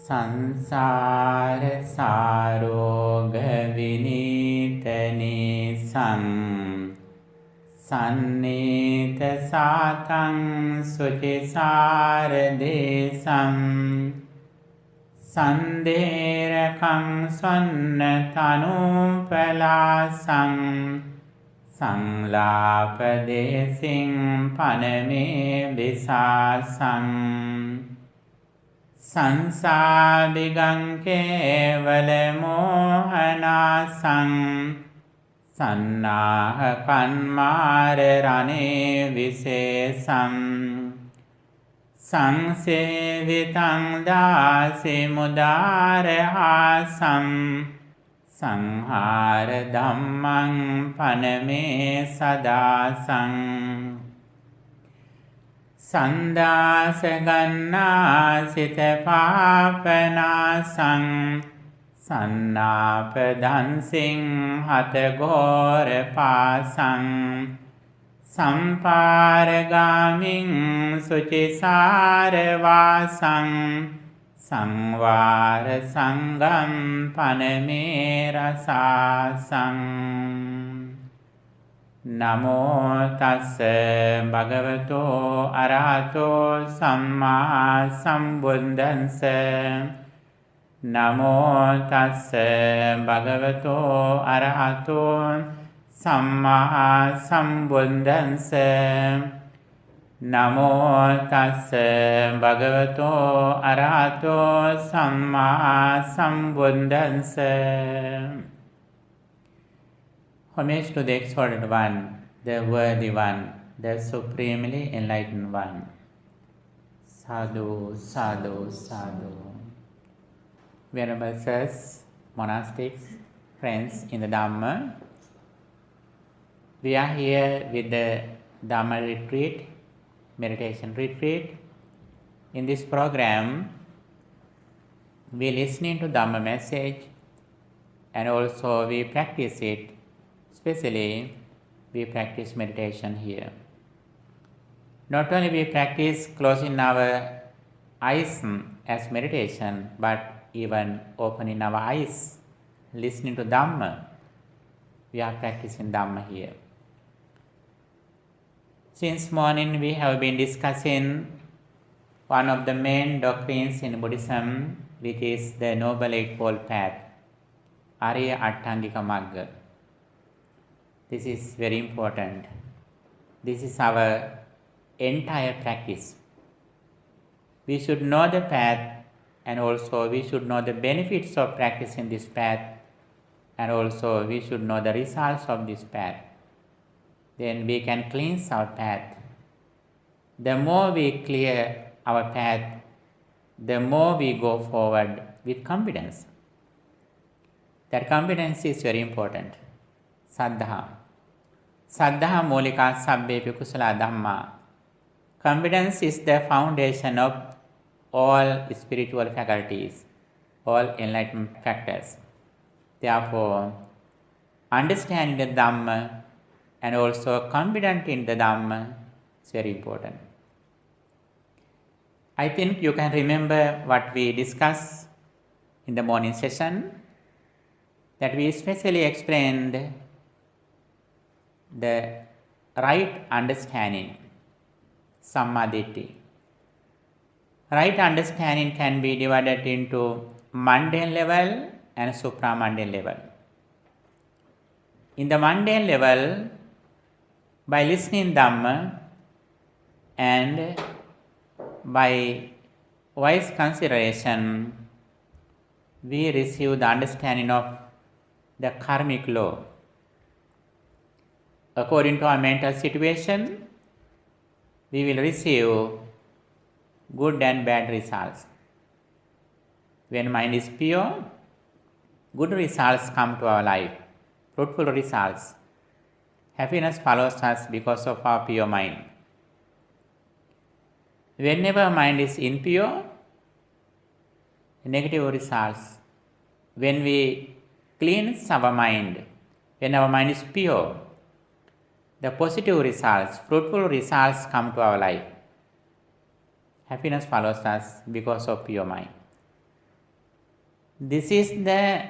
සංසාර සාරෝග විනීතනේ සන්නේත සාතං සුචිසාර දේශං සන්දේරකං සොන්න තනුපලාසං සංලාපදේසින් පනමේ විසාසං සංසාදිගං කේවල මෝහනාසං සන්නාහ කන්මාර රණේ විශේෂං සංසේවිතං දාසි මුදාරහාසං සංහාර ධම්මං පනමේ සදාසං සන්දාස ගන්නා සිත පාපනාසං සන්නාපදන්සිං හතගෝර පාසං සම්පාරගාමින් සුචිසාරවාසං සංවාර සංගම් පනමේ රසාසං නමෝ තස්ස භගවතෝ අරහතෝ සම්මා සම්බුද්දස්ස නමෝ තස්ස භගවතෝ අරහතෝ සම්මා සම්බුද්දස්ස නමෝ තස්ස භගවතෝ අරහතෝ සම්මා සම්බුද්දස්ස. Homage to the Exalted One, the Worthy One, the Supremely Enlightened One. Sadhu, sadhu, sadhu. Venerable sirs, monastics, friends in the Dhamma, we are here with the Dhamma retreat, meditation retreat. In this program, we listening to Dhamma message and also we practice it. Especially, we practice meditation here. Not only we practice closing our eyes as meditation, but even opening our eyes, listening to Dhamma. We are practicing Dhamma here. Since morning we have been discussing one of the main doctrines in Buddhism, which is the Noble Eightfold Path, Arya Atthangika Magga. This is very important. This is our entire practice. We should know the path and also we should know the benefits of practicing this path and also we should know the results of this path. Then we can cleanse our path. The more we clear our path, the more we go forward with confidence. That confidence is very important. Saddha. Saddha Molika Sabbe Kusala Dhamma. Confidence is the foundation of all spiritual faculties, all enlightenment factors. Therefore, understanding the Dhamma and also confident in the Dhamma is very important. I think you can remember what we discussed in the morning session, that we especially explained the right understanding, Sammaditthi. Right understanding can be divided into mundane level and supramundane level. In the mundane level, by listening Dhamma and by wise consideration, we receive the understanding of the karmic law. According to our mental situation, we will receive good and bad results. When mind is pure, good results come to our life, fruitful results. Happiness follows us because of our pure mind. Whenever mind is impure, negative results. When we cleanse our mind, when our mind is pure, the positive results, fruitful results come to our life. Happiness follows us because of pure mind. This is the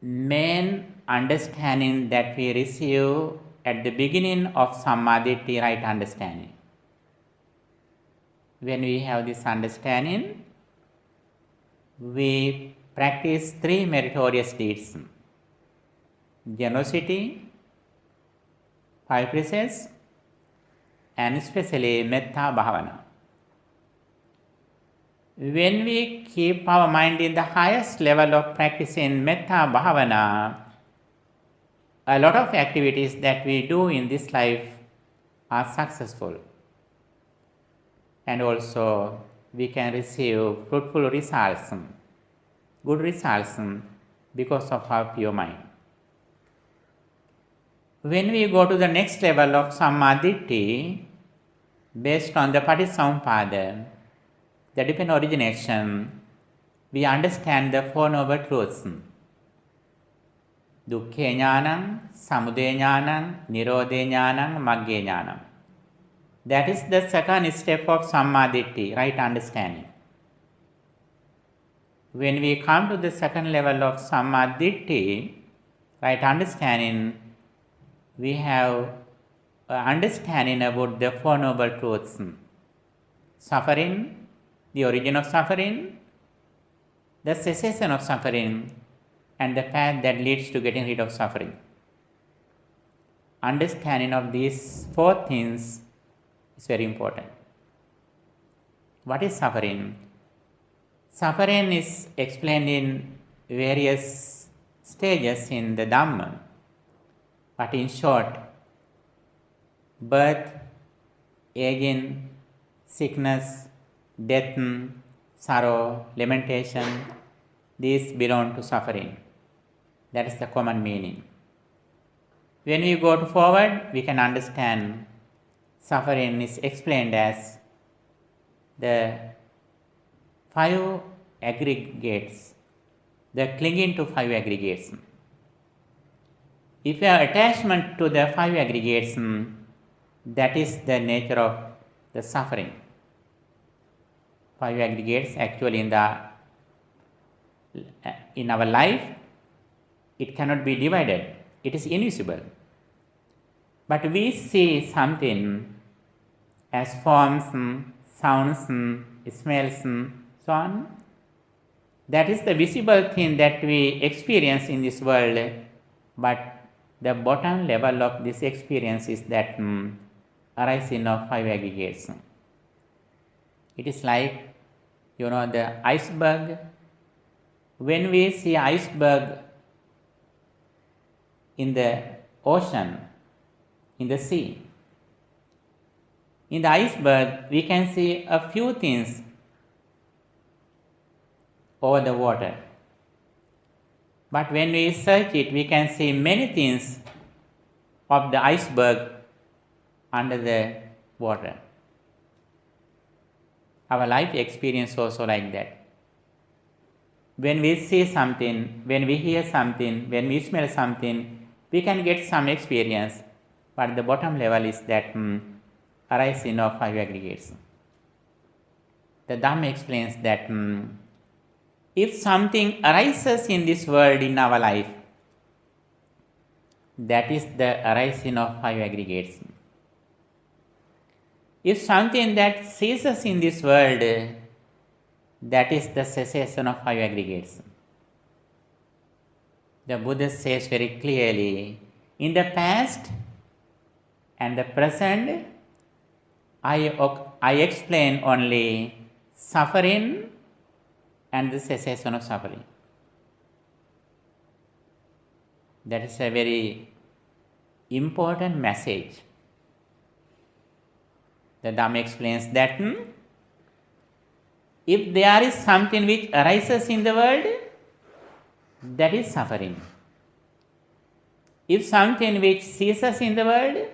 main understanding that we receive at the beginning of Sammaditthi, right understanding. When we have this understanding, we practice 3 meritorious deeds: generosity, 5 precepts, and especially metta bhavana. When we keep our mind in the highest level of practicing metta bhavana, a lot of activities that we do in this life are successful. And also we can receive fruitful results, good results, because of our pure mind. When we go to the next level of Sammaditthi, based on the Paticamuppada, the dependent origination, we understand the Four Noble Truths: dukkha jnanam, samudaya jnanam, nirodha jnanam, magga jnanam. That is the second step of Sammaditthi, right understanding. When we come to the second level of Sammaditthi, right understanding, we have understanding about the Four Noble Truths: suffering, the origin of suffering, the cessation of suffering, and the path that leads to getting rid of suffering. Understanding of these 4 things is very important. What is suffering? Suffering is explained in various stages in the Dhamma, but in short, birth, aging, sickness, death, sorrow, lamentation, these belong to suffering. That is the common meaning. When we go forward, we can understand suffering is explained as the 5 aggregates, the clinging to 5 aggregates. If you have attachment to the 5 aggregates, that is the nature of the suffering. 5 aggregates actually in our life, it cannot be divided. It is invisible. But we see something as forms, sounds, smells, so on. That is the visible thing that we experience in this world, but the bottom level of this experience is that arising of 5 aggregates. It is like, the iceberg. When we see iceberg in the ocean, in the sea, in the iceberg we can see a few things over the water. But when we search it, we can see many things of the iceberg under the water. Our life experience also like that. When we see something, when we hear something, when we smell something, we can get some experience, but the bottom level is that arising of 5 aggregates. The Dhamma explains that if something arises in this world, in our life, that is the arising of 5 aggregates. If something that ceases in this world, that is the cessation of 5 aggregates. The Buddha says very clearly, in the past and the present, I explain only suffering and the cessation of suffering. That is a very important message. The Dhamma explains that if there is something which arises in the world, that is suffering. If something which ceases in the world,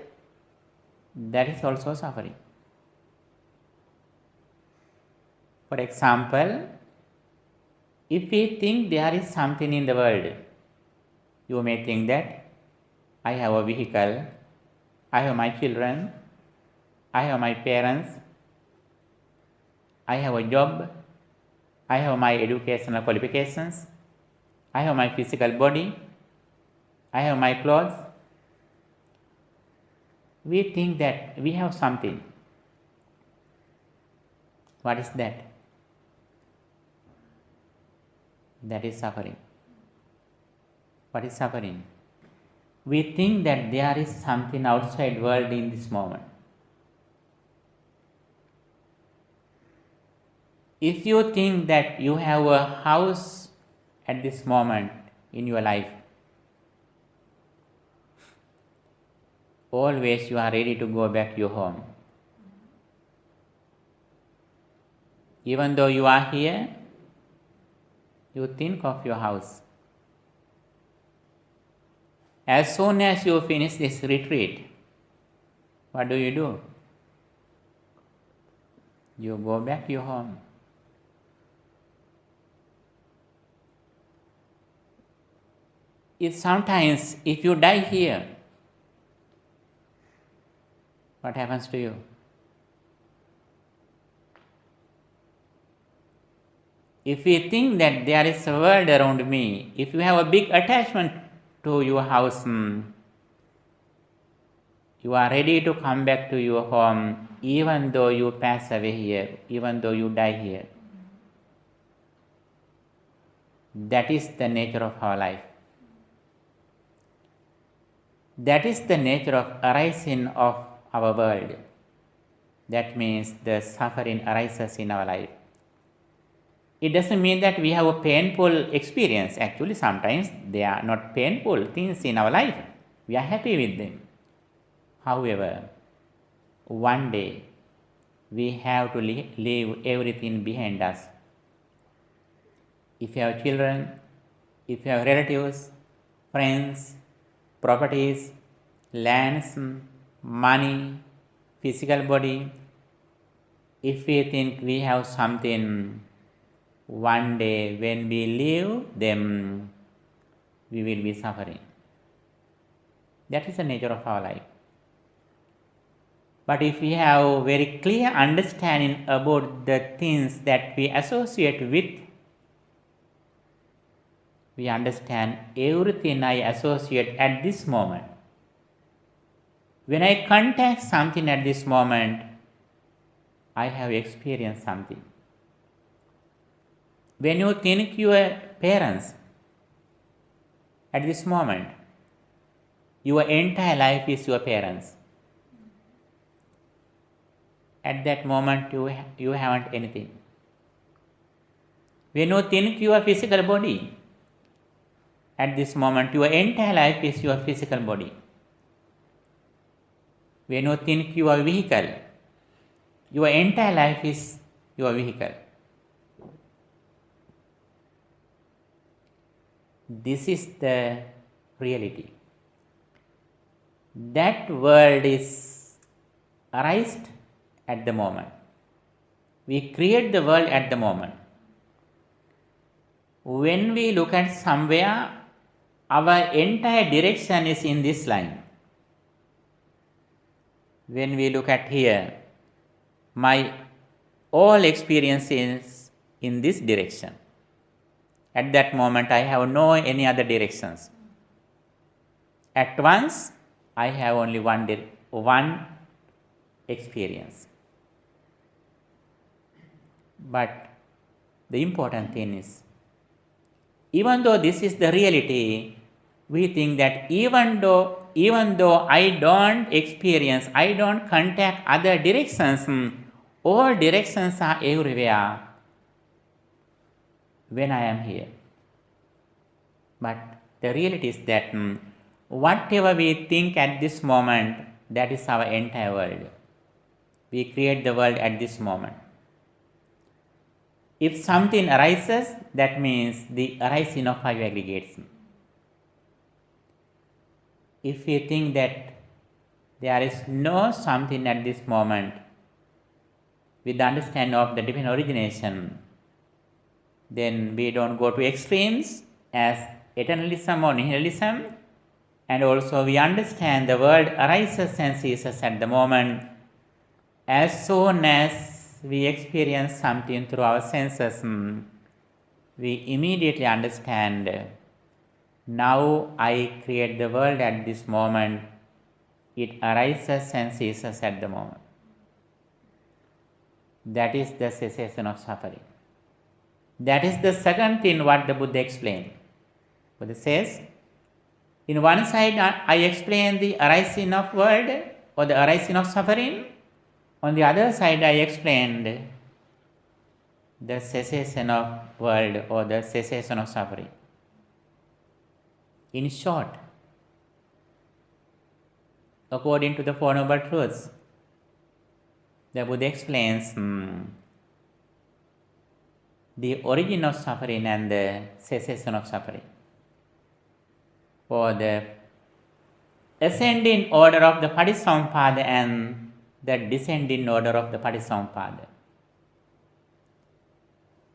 that is also suffering. For example, if we think there is something in the world, you may think that I have a vehicle, I have my children, I have my parents, I have a job, I have my educational qualifications, I have my physical body, I have my clothes. We think that we have something. What is that? That is suffering. What is suffering? We think that there is something outside world in this moment. If you think that you have a house at this moment in your life, always you are ready to go back to your home. Even though you are here, you think of your house. As soon as you finish this retreat, what do? You go back to your home. Sometimes if you die here, what happens to you? If we think that there is a world around me, if you have a big attachment to your house, you are ready to come back to your home even though you pass away here, even though you die here. That is the nature of our life. That is the nature of arising of our world. That means the suffering arises in our life. It doesn't mean that we have a painful experience. Actually, sometimes they are not painful things in our life. We are happy with them. However, one day we have to leave everything behind us. If you have children, if you have relatives, friends, properties, lands, money, physical body, if we think we have something, one day when we leave them, we will be suffering. That is the nature of our life. But if we have very clear understanding about the things that we associate with, we understand everything I associate at this moment. When I contact something at this moment, I have experienced something. When you think your parents, at this moment, your entire life is your parents. At that moment, you haven't anything. When you think your physical body, at this moment, your entire life is your physical body. When you think your vehicle, your entire life is your vehicle. This is the reality. That world is arised at the moment. We create the world at the moment. When we look at somewhere, our entire direction is in this line. When we look at here, my all experience is in this direction. At that moment, I have no any other directions. At once, I have only one experience. But the important thing is, even though this is the reality, we think that even though I don't experience, I don't contact other directions, all directions are everywhere when I am here. But the reality is that whatever we think at this moment, that is our entire world. We create the world at this moment. If something arises, that means the arising of five aggregates. If we think that there is no something at this moment, with the understanding of the divine origination, then we don't go to extremes as eternalism or nihilism, and also we understand the world arises and ceases at the moment. As soon as we experience something through our senses, we immediately understand, now I create the world at this moment, it arises and ceases at the moment. That is the cessation of suffering. That is the second thing what the Buddha explained. Buddha says, in one side I explain the arising of world or the arising of suffering. On the other side I explained the cessation of world or the cessation of suffering. In short, according to the Four Noble Truths, the Buddha explains the origin of suffering and the cessation of suffering. For the ascending order of the Paටිසමුප්පාද and the descending order of the Paටිසමුප්පාද.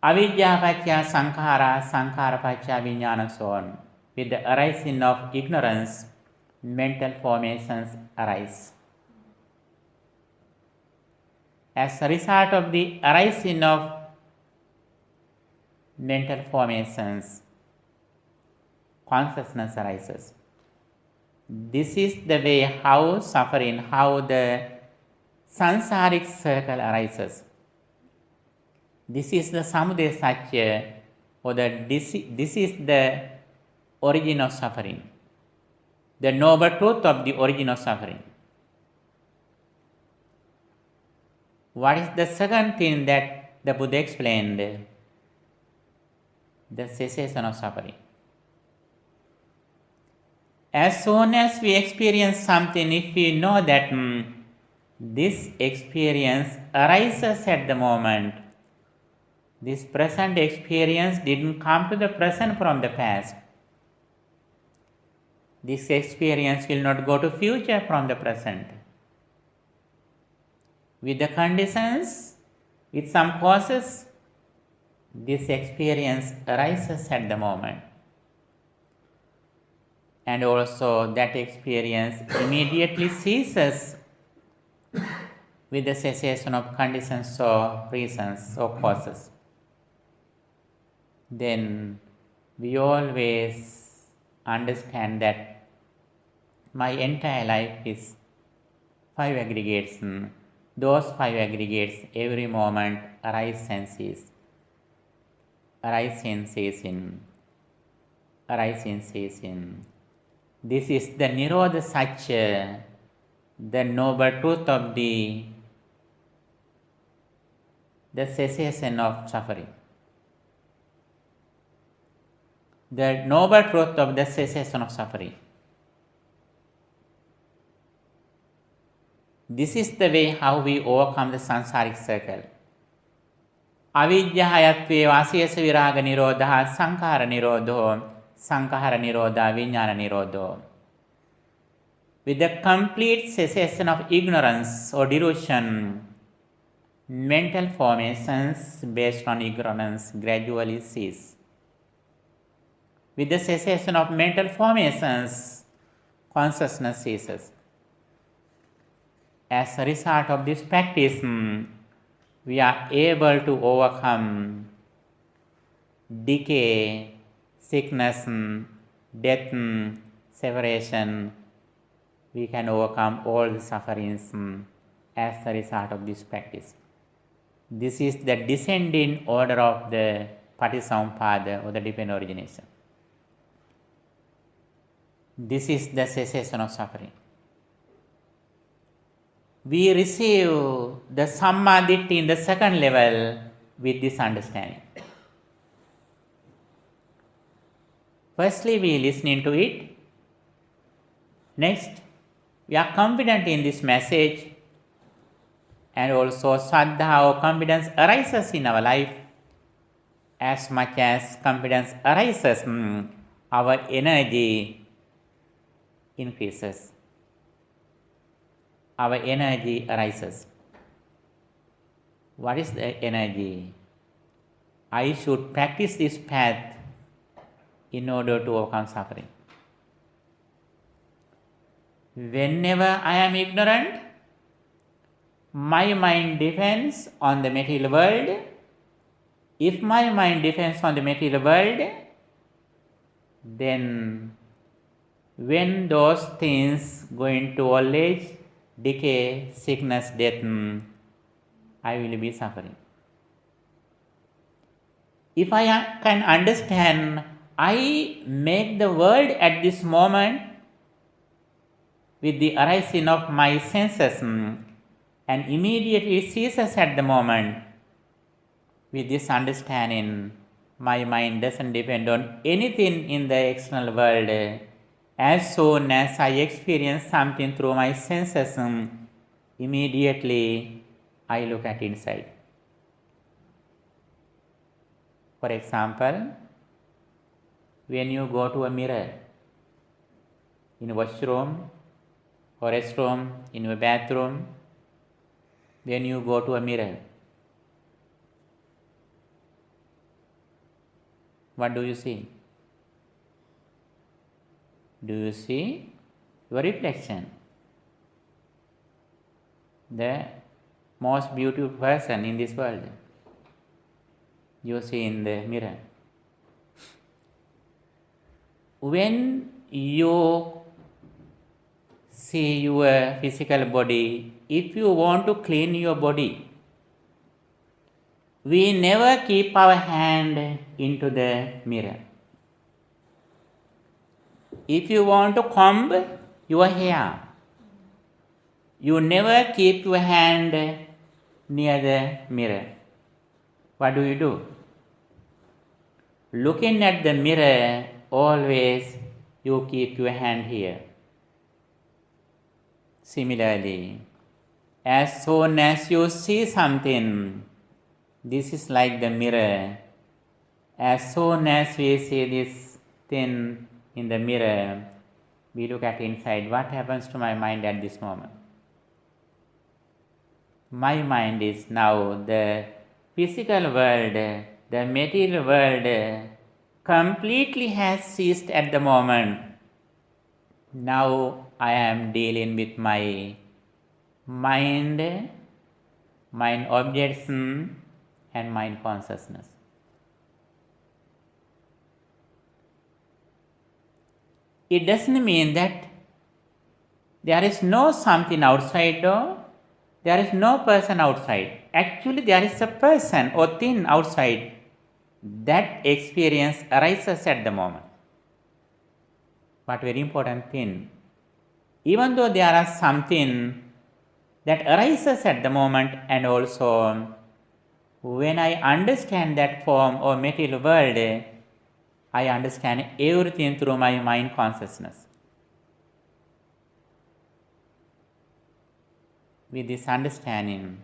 Avidya paccaya sankhara, sankhara paccaya vijnana, so on. With the arising of ignorance, mental formations arise. As a result of the arising of mental formations, consciousness arises. This is the way how suffering, how the sansaric circle arises. This is the samudaya satya, or this is the origin of suffering, the noble truth of the origin of suffering. What is the second thing that the Buddha explained? The cessation of suffering. As soon as we experience something, if we know that this experience arises at the moment, this present experience didn't come to the present from the past. This experience will not go to future from the present. With the conditions, with some causes, this experience arises at the moment. And also that experience immediately ceases with the cessation of conditions or reasons or causes. Then we always understand that my entire life is 5 aggregates. Those 5 aggregates every moment arise and cease. Arise and cease in. Arise and cease in. This is the Nirodha Satya, the noble truth of the cessation of suffering. The noble truth of the cessation of suffering. This is the way how we overcome the sansaric circle. Avidyahayatve vasiyasa viraga nirodha sankhara nirodho sankhara nirodha vijnana nirodho. With the complete cessation of ignorance or delusion, mental formations based on ignorance gradually cease. With the cessation of mental formations, consciousness ceases. As a result of this practice, we are able to overcome decay, sickness, death, separation. We can overcome all the sufferings as a result of this practice. This is the descending order of the Paටිසමුප්පාද or the dependent origination. This is the cessation of suffering. We receive the Samma Ditti in the second level with this understanding. Firstly, we listening to it. Next, we are confident in this message, and also Saddha or confidence arises in our life. As much as confidence arises, our energy increases. Our energy arises. What is the energy? I should practice this path in order to overcome suffering. Whenever I am ignorant, my mind depends on the material world If my mind depends on the material world, then when those things go into old age, decay, sickness, death, I will be suffering. If I can understand, I make the world at this moment with the arising of my senses and immediately ceases at the moment. With this understanding, my mind doesn't depend on anything in the external world. As soon as I experience something through my senses, immediately I look at inside. For example, when you go to a mirror in a washroom or restroom, in a bathroom, when you go to a mirror, what do you see? Do you see your reflection? The most beautiful person in this world you see in the mirror. When you see your physical body, if you want to clean your body, we never keep our hand into the mirror. If you want to comb your hair, you never keep your hand near the mirror. What do? Looking at the mirror, always you keep your hand here. Similarly, as soon as you see something, this is like the mirror. As soon as we see this thing in the mirror, we look at inside. What happens to my mind at this moment? My mind is now the physical world, the material world completely has ceased at the moment. Now I am dealing with my mind objects, and mind consciousness. It doesn't mean that there is no something outside though. There is no person outside. Actually, there is a person or thing outside. That experience arises at the moment. But very important thing, even though there are something that arises at the moment, and also when I understand that form or material world, I understand everything through my mind consciousness. With this understanding,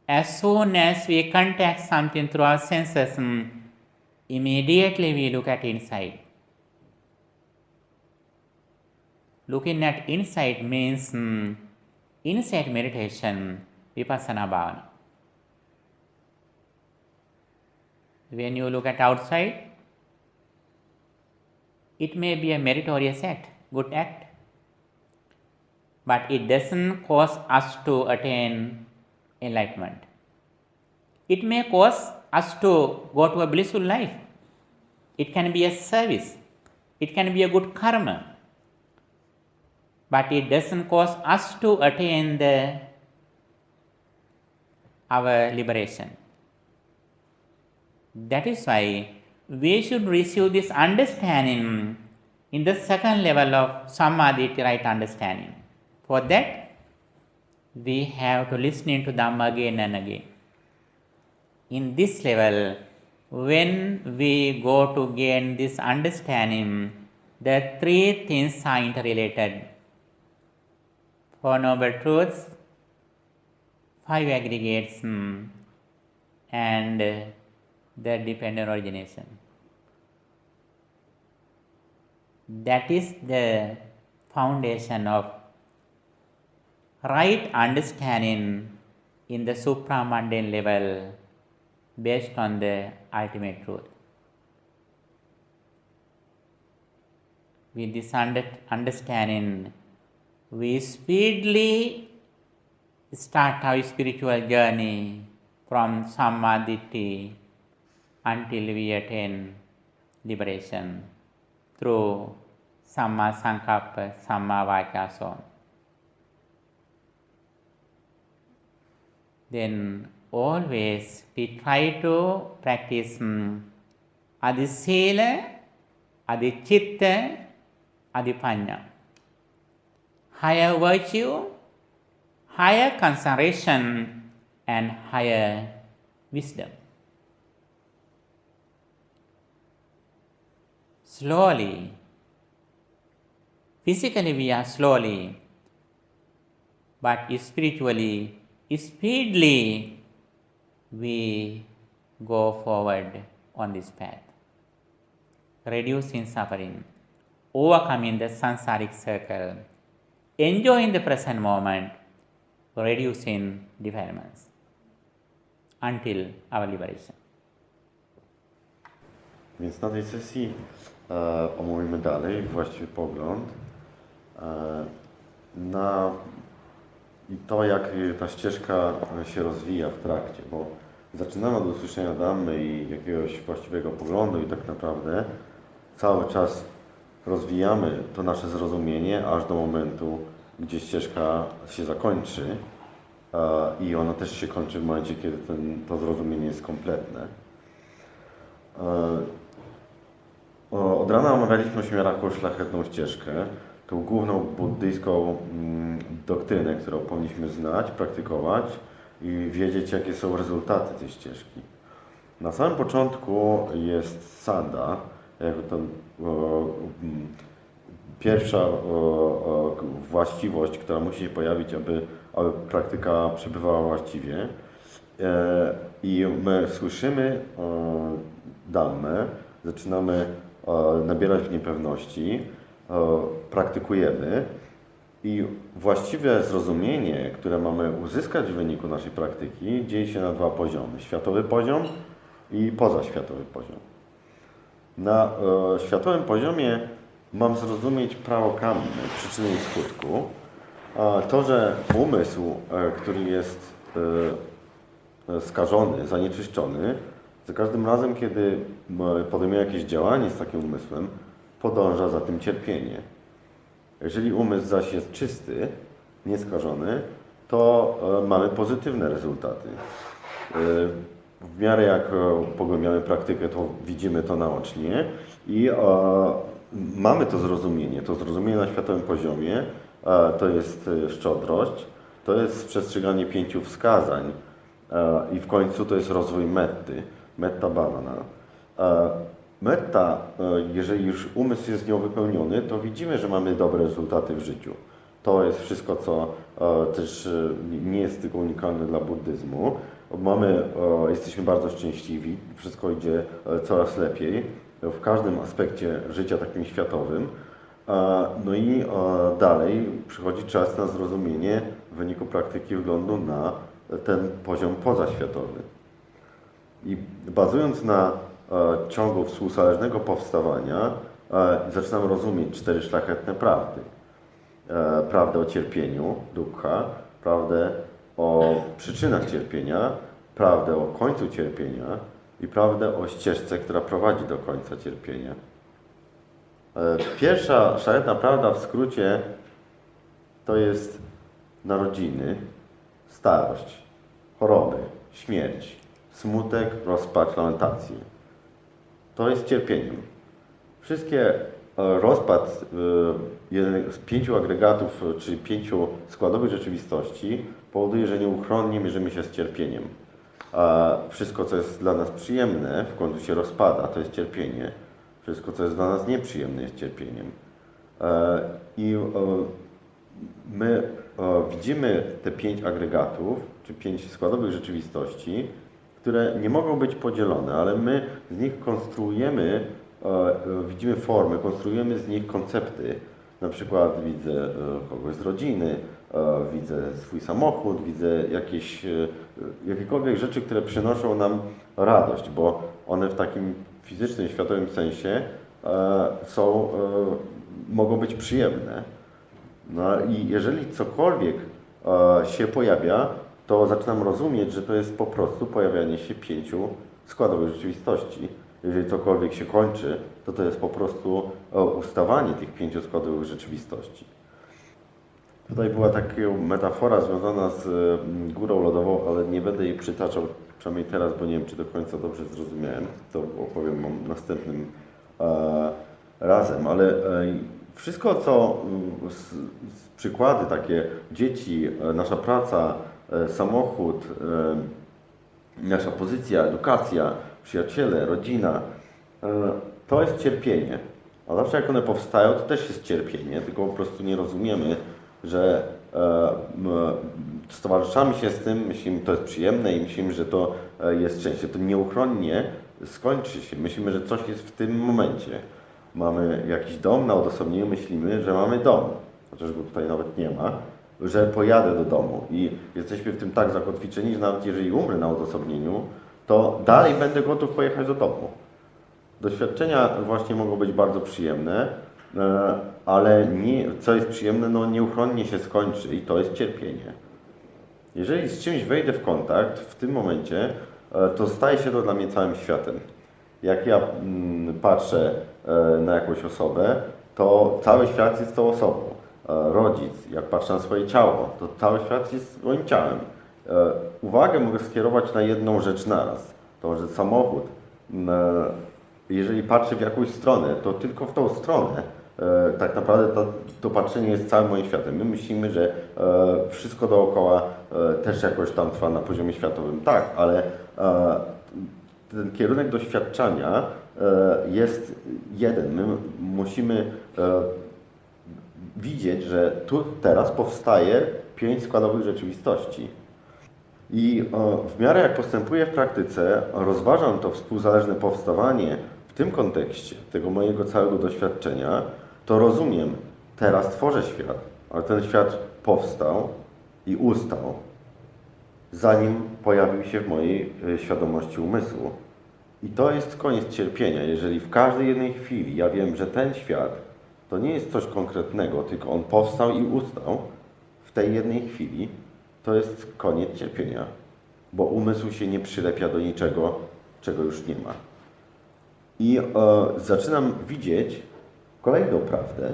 as soon as we contact something through our senses, immediately we look at inside. Looking at inside means insight meditation, vipassana bhavana. When you look at outside, it may be a meritorious act, good act, but it doesn't cause us to attain enlightenment. It may cause us to go to a blissful life. It can be a service. It can be a good karma. But it doesn't cause us to attain our liberation. That is why we should receive this understanding in the second level of samadhi, right understanding. For that, we have to listen to Dhamma again and again. In this level, when we go to gain this understanding, the three things are interrelated. Four Noble Truths, five aggregates, and the dependent origination. That is the foundation of right understanding in the supramundane level based on the ultimate truth. With this understanding, we speedily start our spiritual journey from Samadhi until we attain liberation through Samma Sankappa, Samma Vācā, so on. Then always we try to practice Adi Sila, Adi Chitta, Adi Pañña. Higher virtue, higher concentration, and higher wisdom. Slowly, physically we are slowly, but spiritually, speedily we go forward on this path, reducing suffering, overcoming the samsaric circle, enjoying the present moment, reducing defilements until our liberation. Więc na tej sesji omówimy dalej właściwy pogląd na i to, jak ta ścieżka się rozwija w trakcie, bo zaczynamy od usłyszenia Dhammy i jakiegoś właściwego poglądu i tak naprawdę cały czas rozwijamy to nasze zrozumienie aż do momentu, gdzie ścieżka się zakończy i ona też się kończy w momencie, kiedy to zrozumienie jest kompletne. Od rana omawialiśmy ośmioraką szlachetną ścieżkę, tą główną buddyjską doktrynę, którą powinniśmy znać, praktykować i wiedzieć, jakie są rezultaty tej ścieżki. Na samym początku jest sanda, jakby to pierwsza właściwość, która musi się pojawić, aby praktyka przebywała właściwie. I my słyszymy Dhammę, zaczynamy nabierać w niej pewności, praktykujemy i właściwe zrozumienie, które mamy uzyskać w wyniku naszej praktyki, dzieje się na dwa poziomy. Światowy poziom i pozaświatowy poziom. Na światowym poziomie mam zrozumieć prawo karmy, przyczyny i skutku. To, że umysł, który jest skażony, zanieczyszczony, za każdym razem, kiedy podejmuje jakieś działanie z takim umysłem, podąża za tym cierpienie. Jeżeli umysł zaś jest czysty, nieskażony, to mamy pozytywne rezultaty. W miarę jak pogłębiamy praktykę, to widzimy to naocznie i mamy to zrozumienie. To zrozumienie na światowym poziomie to jest szczodrość, to jest przestrzeganie 5 wskazań i w końcu to jest rozwój metty, metta bhavana. Metta, jeżeli już umysł jest nią wypełniony, to widzimy, że mamy dobre rezultaty w życiu. To jest wszystko, co też nie jest tylko unikalne dla buddyzmu. Jesteśmy bardzo szczęśliwi, wszystko idzie coraz lepiej w każdym aspekcie życia takim światowym. No i dalej przychodzi czas na zrozumienie w wyniku praktyki wglądu na ten poziom pozaświatowy. I bazując na ciągu współzależnego powstawania zaczynam rozumieć 4 szlachetne prawdy. Prawdę o cierpieniu, dukkha, prawdę o przyczynach cierpienia, prawdę o końcu cierpienia i prawdę o ścieżce, która prowadzi do końca cierpienia. Pierwsza szlachetna prawda w skrócie to jest narodziny, starość, choroby, śmierć, smutek, rozpacz, lamentacje. To jest cierpieniem. Wszystkie rozpad z 5 agregatów, czyli 5 składowych rzeczywistości powoduje, że nieuchronnie mierzymy się z cierpieniem. A wszystko, co jest dla nas przyjemne, w końcu się rozpada, to jest cierpienie. Wszystko, co jest dla nas nieprzyjemne, jest cierpieniem. I my widzimy te 5 agregatów, czy 5 składowych rzeczywistości, które nie mogą być podzielone, ale my z nich konstruujemy, widzimy formy, konstruujemy z nich koncepty. Na przykład widzę kogoś z rodziny, widzę swój samochód, widzę jakiekolwiek rzeczy, które przynoszą nam radość, bo one w takim fizycznym, światowym sensie mogą być przyjemne. No i jeżeli cokolwiek się pojawia, to zaczynam rozumieć, że to jest po prostu pojawianie się 5 składowych rzeczywistości. Jeżeli cokolwiek się kończy, to jest po prostu ustawanie tych 5 składowych rzeczywistości. Tutaj była taka metafora związana z górą lodową, ale nie będę jej przytaczał, przynajmniej teraz, bo nie wiem, czy do końca dobrze zrozumiałem. To opowiem wam następnym razem, ale wszystko, co przykłady takie, dzieci, nasza praca, samochód, nasza pozycja, edukacja, przyjaciele, rodzina, to jest cierpienie. A zawsze jak one powstają, to też jest cierpienie, tylko po prostu nie rozumiemy, że stowarzyszamy się z tym, myślimy, że to jest przyjemne i myślimy, że to jest szczęście. To nieuchronnie skończy się. Myślimy, że coś jest w tym momencie. Mamy jakiś dom, na odosobnieniu myślimy, że mamy dom, chociaż go tutaj nawet nie ma, że pojadę do domu i jesteśmy w tym tak zakotwiczeni, że nawet jeżeli umrę na odosobnieniu, to dalej będę gotów pojechać do domu. Doświadczenia właśnie mogą być bardzo przyjemne, ale co jest przyjemne, no nieuchronnie się skończy i to jest cierpienie. Jeżeli z czymś wejdę w kontakt w tym momencie, to staje się to dla mnie całym światem. Jak ja patrzę na jakąś osobę, to cały świat jest tą osobą. Rodzic, jak patrzę na swoje ciało, to cały świat jest moim ciałem. Uwagę mogę skierować na jedną rzecz naraz. To, że samochód, jeżeli patrzę w jakąś stronę, to tylko w tą stronę. Tak naprawdę to patrzenie jest całym moim światem. My myślimy, że wszystko dookoła też jakoś tam trwa na poziomie światowym. Tak, ale ten kierunek doświadczania jest jeden. My musimy widzieć, że tu teraz powstaje 5 składowych rzeczywistości. I w miarę jak postępuję w praktyce, rozważam to współzależne powstawanie w tym kontekście tego mojego całego doświadczenia, to rozumiem, teraz tworzę świat, ale ten świat powstał i ustał, zanim pojawił się w mojej świadomości umysłu. I to jest koniec cierpienia, jeżeli w każdej jednej chwili ja wiem, że ten świat to nie jest coś konkretnego, tylko on powstał i ustał w tej jednej chwili, to jest koniec cierpienia, bo umysł się nie przylepia do niczego, czego już nie ma. I zaczynam widzieć kolejną prawdę.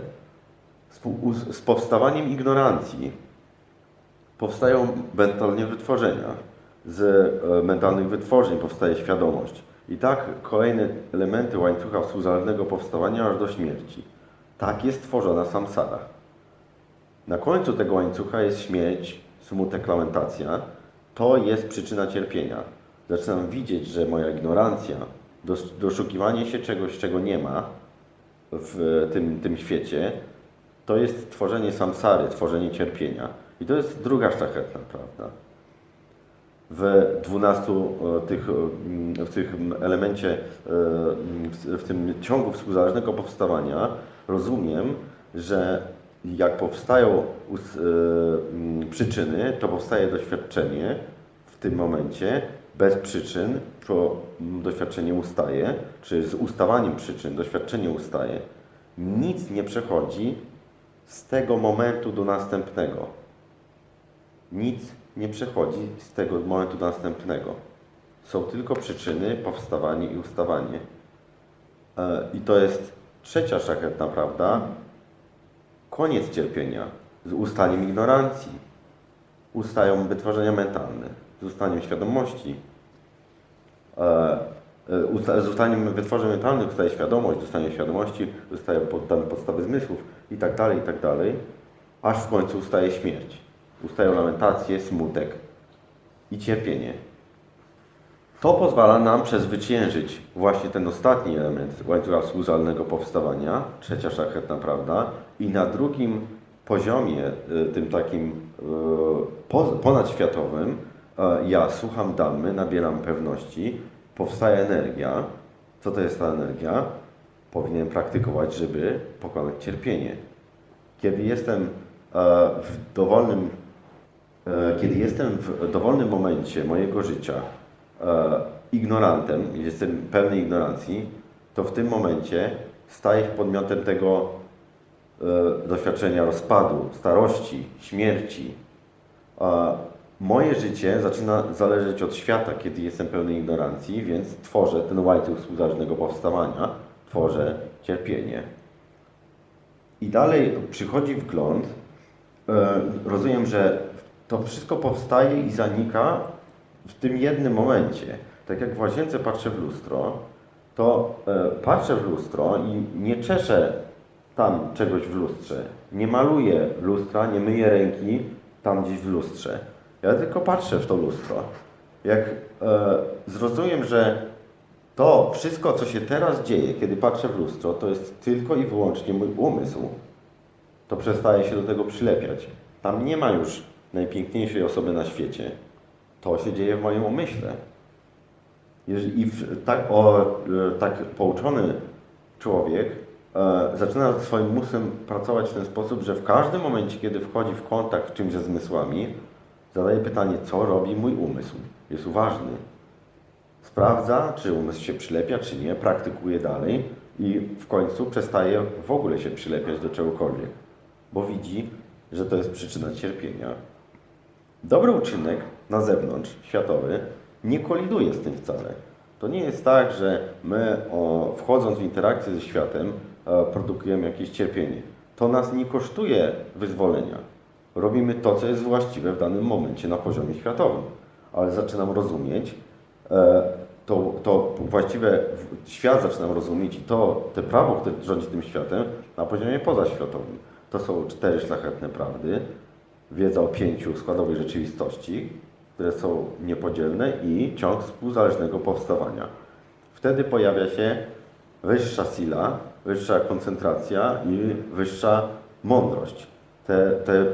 Z powstawaniem ignorancji powstają mentalne wytworzenia. Z mentalnych wytworzeń powstaje świadomość. I tak kolejne elementy łańcucha współzależnego powstawania aż do śmierci. Tak jest tworzona samsara. Na końcu tego łańcucha jest śmierć, smutek, lamentacja. To jest przyczyna cierpienia. Zaczynam widzieć, że moja ignorancja, doszukiwanie się czegoś, czego nie ma w tym świecie, to jest tworzenie samsary, tworzenie cierpienia. I to jest druga szlachetna prawda. W 12 w tym elemencie, w tym ciągu współzależnego powstawania rozumiem, że jak powstają przyczyny, to powstaje doświadczenie w tym momencie. Bez przyczyn to doświadczenie ustaje, czy z ustawaniem przyczyn doświadczenie ustaje. Nic nie przechodzi z tego momentu do następnego. Nic nie przechodzi z tego momentu do następnego. Są tylko przyczyny, powstawanie i ustawanie. I to jest trzecia szlachetna prawda. Koniec cierpienia z ustaniem ignorancji. Ustają wytworzenia mentalne. Z ustaniem świadomości. Z ustaniem wytworzeń mentalnych ustaje świadomość, z ustaniem świadomości ustają podstawy zmysłów i tak dalej, aż w końcu ustaje śmierć. Ustają lamentacje, smutek i cierpienie. To pozwala nam przezwyciężyć właśnie ten ostatni element łańcucha współzależnego powstawania, trzecia szlachetna prawda, i na drugim poziomie, tym takim ponadświatowym, ja słucham Dhammy, nabieram pewności, powstaje energia. Co to jest ta energia? Powinienem praktykować, żeby pokonać cierpienie. Kiedy jestem w dowolnym momencie mojego życia ignorantem, jestem pełny ignorancji, to w tym momencie staję się podmiotem tego doświadczenia rozpadu, starości, śmierci. moje życie zaczyna zależeć od świata, kiedy jestem pełny ignorancji, więc tworzę ten łańcuch współzależnego powstawania, tworzę cierpienie. I dalej przychodzi wgląd, rozumiem, że to wszystko powstaje i zanika w tym jednym momencie. Tak jak w łazience patrzę w lustro, to patrzę w lustro i nie czeszę tam czegoś w lustrze. Nie maluję lustra, nie myję ręki tam gdzieś w lustrze. Ja tylko patrzę w to lustro. Jak zrozumiem, że to wszystko, co się teraz dzieje, kiedy patrzę w lustro, to jest tylko i wyłącznie mój umysł, to przestaję się do tego przylepiać. Tam nie ma już najpiękniejszej osoby na świecie. To się dzieje w moim umyśle. I tak pouczony człowiek zaczyna ze swoim umysłem pracować w ten sposób, że w każdym momencie, kiedy wchodzi w kontakt z czymś ze zmysłami, zadaje pytanie, co robi mój umysł. Jest uważny. Sprawdza, czy umysł się przylepia, czy nie, praktykuje dalej i w końcu przestaje w ogóle się przylepiać do czegokolwiek, bo widzi, że to jest przyczyna cierpienia. Dobry uczynek na zewnątrz, światowy, nie koliduje z tym wcale. To nie jest tak, że my wchodząc w interakcję ze światem produkujemy jakieś cierpienie. To nas nie kosztuje wyzwolenia. Robimy to, co jest właściwe w danym momencie na poziomie światowym. Ale zaczynam rozumieć, to właściwe świat zaczynam rozumieć i te prawo, które rządzi tym światem na poziomie pozaświatowym. To są 4 szlachetne prawdy, wiedza o 5 składowej rzeczywistości, które są niepodzielne i ciąg współzależnego powstawania. Wtedy pojawia się wyższa sila, wyższa koncentracja i wyższa mądrość. Te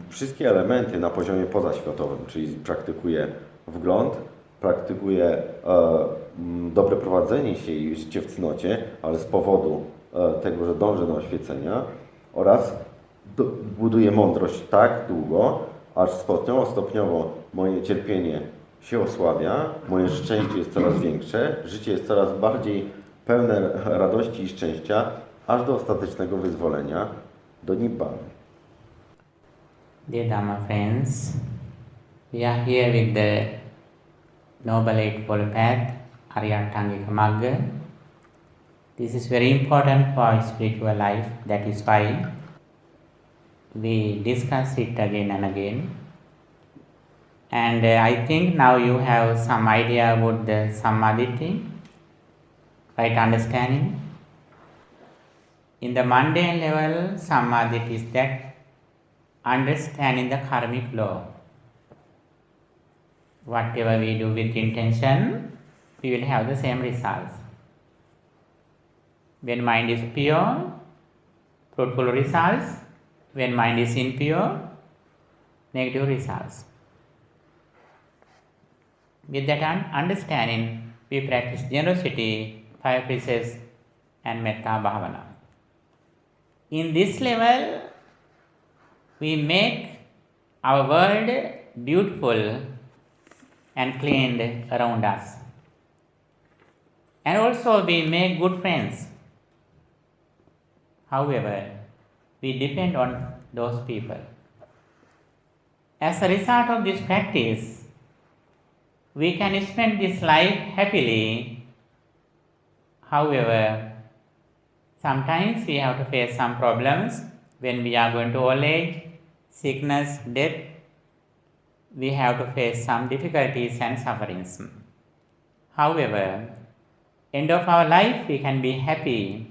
wszystkie elementy na poziomie pozaświatowym, czyli praktykuję wgląd, praktykuję dobre prowadzenie się i życie w cnocie, ale z powodu tego, że dążę do oświecenia oraz buduję mądrość tak długo, aż stopniowo moje cierpienie się osłabia, moje szczęście jest coraz większe, życie jest coraz bardziej pełne radości i szczęścia, aż do ostatecznego wyzwolenia, do Nibbany. Dear Dhamma friends, we are here with the Noble Eightfold Path, 𝒮𝓾 ℒ𝒶𝓃 ℾ. This is very important for our spiritual life. That is why we discuss it again and again. And I think now you have some idea about the Sammaditthi, right understanding. In the mundane level, Sammaditthi is that understanding the karmic law. Whatever we do with intention, we will have the same results. When mind is pure, fruitful results. When mind is impure, negative results. With that understanding, we practice generosity, 5 precepts, and metta bhavana. In this level, we make our world beautiful and cleaned around us. And also we make good friends. However, we depend on those people. As a result of this practice, we can spend this life happily. However, sometimes we have to face some problems when we are going to old age, sickness, death. We have to face some difficulties and sufferings. However, end of our life we can be happy.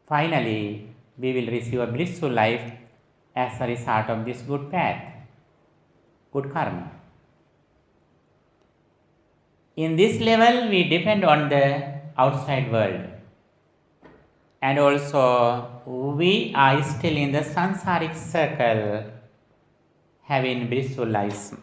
Finally, we will receive a blissful life as a result of this good path, good karma. In this level, we depend on the outside world. And also, we are still in the sansaric circle, having blissful lives.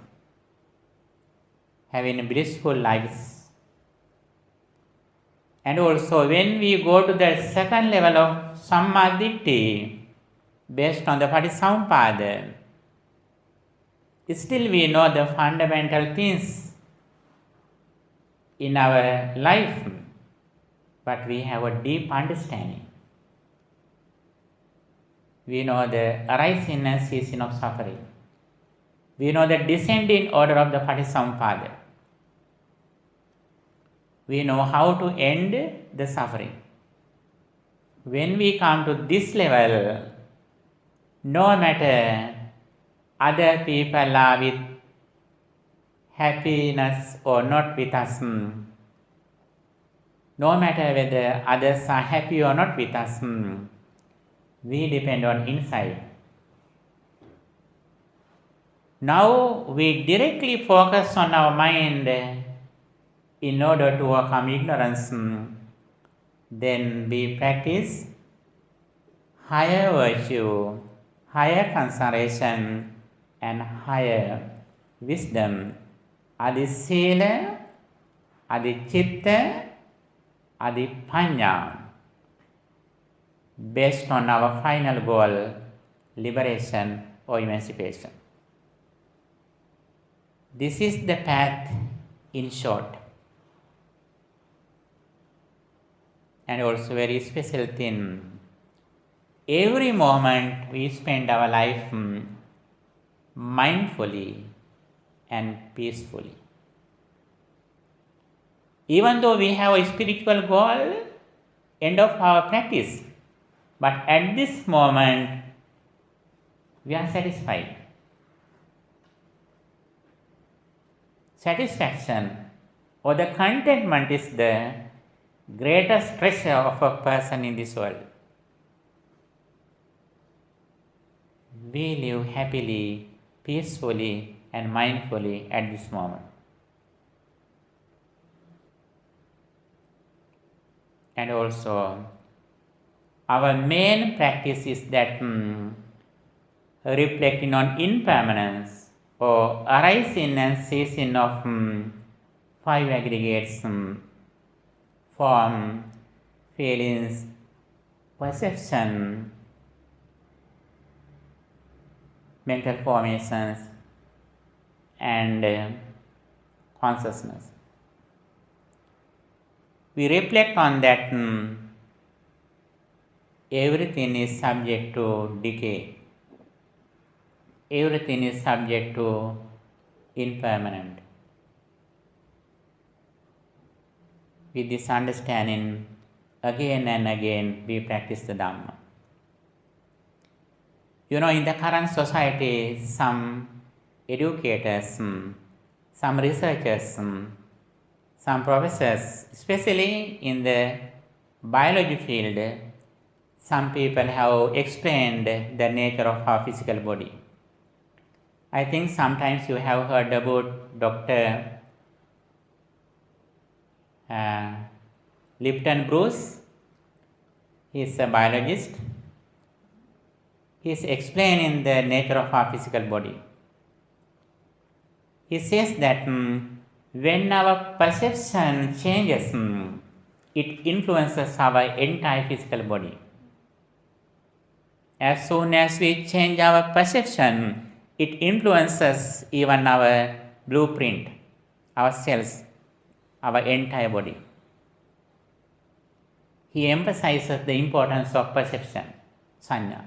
And also, when we go to the second level of Sammaditthi, based on the Patisampada, still we know the fundamental things in our life, but we have a deep understanding. We know the arising and ceasing of suffering. We know the descending order of the Patisampada. We know how to end the suffering. When we come to this level, no matter other people are with happiness or not with us, no matter whether others are happy or not with us, we depend on inside. Now we directly focus on our mind in order to overcome ignorance. Then we practice higher virtue, higher concentration, and higher wisdom. Adi Sila, Adi Chitta, Adi Panya, based on our final goal, liberation or emancipation. This is the path in short. And also very special thing. Every moment we spend our life mindfully and peacefully. Even though we have a spiritual goal, end of our practice, but at this moment we are satisfied. Satisfaction or the contentment is the greatest treasure of a person in this world. We live happily, peacefully, and mindfully at this moment. And also, our main practice is that reflecting on impermanence or arising and ceasing of five aggregates, form, feelings, perception, mental formations, and consciousness. We reflect on that everything is subject to decay. Everything is subject to impermanent. With this understanding, again and again we practice the Dhamma. You know, in the current society, some educators, some researchers, some professors, especially in the biology field, some people have explained the nature of our physical body. I think sometimes you have heard about Dr. Lipton Bruce. He is a biologist. He is explaining the nature of our physical body. He says that when our perception changes, it influences our entire physical body. As soon as we change our perception, it influences even our blueprint, our cells, our entire body. He emphasizes the importance of perception, sanya.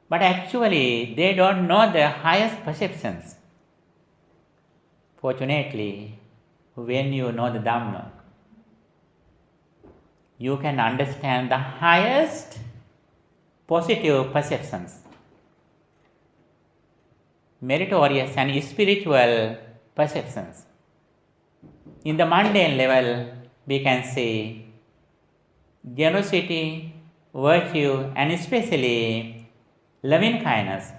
But actually, they don't know the highest perceptions. Fortunately, when you know the Dhamma, you can understand the highest positive perceptions, meritorious and spiritual perceptions. In the mundane level, we can say generosity, virtue, and especially loving kindness.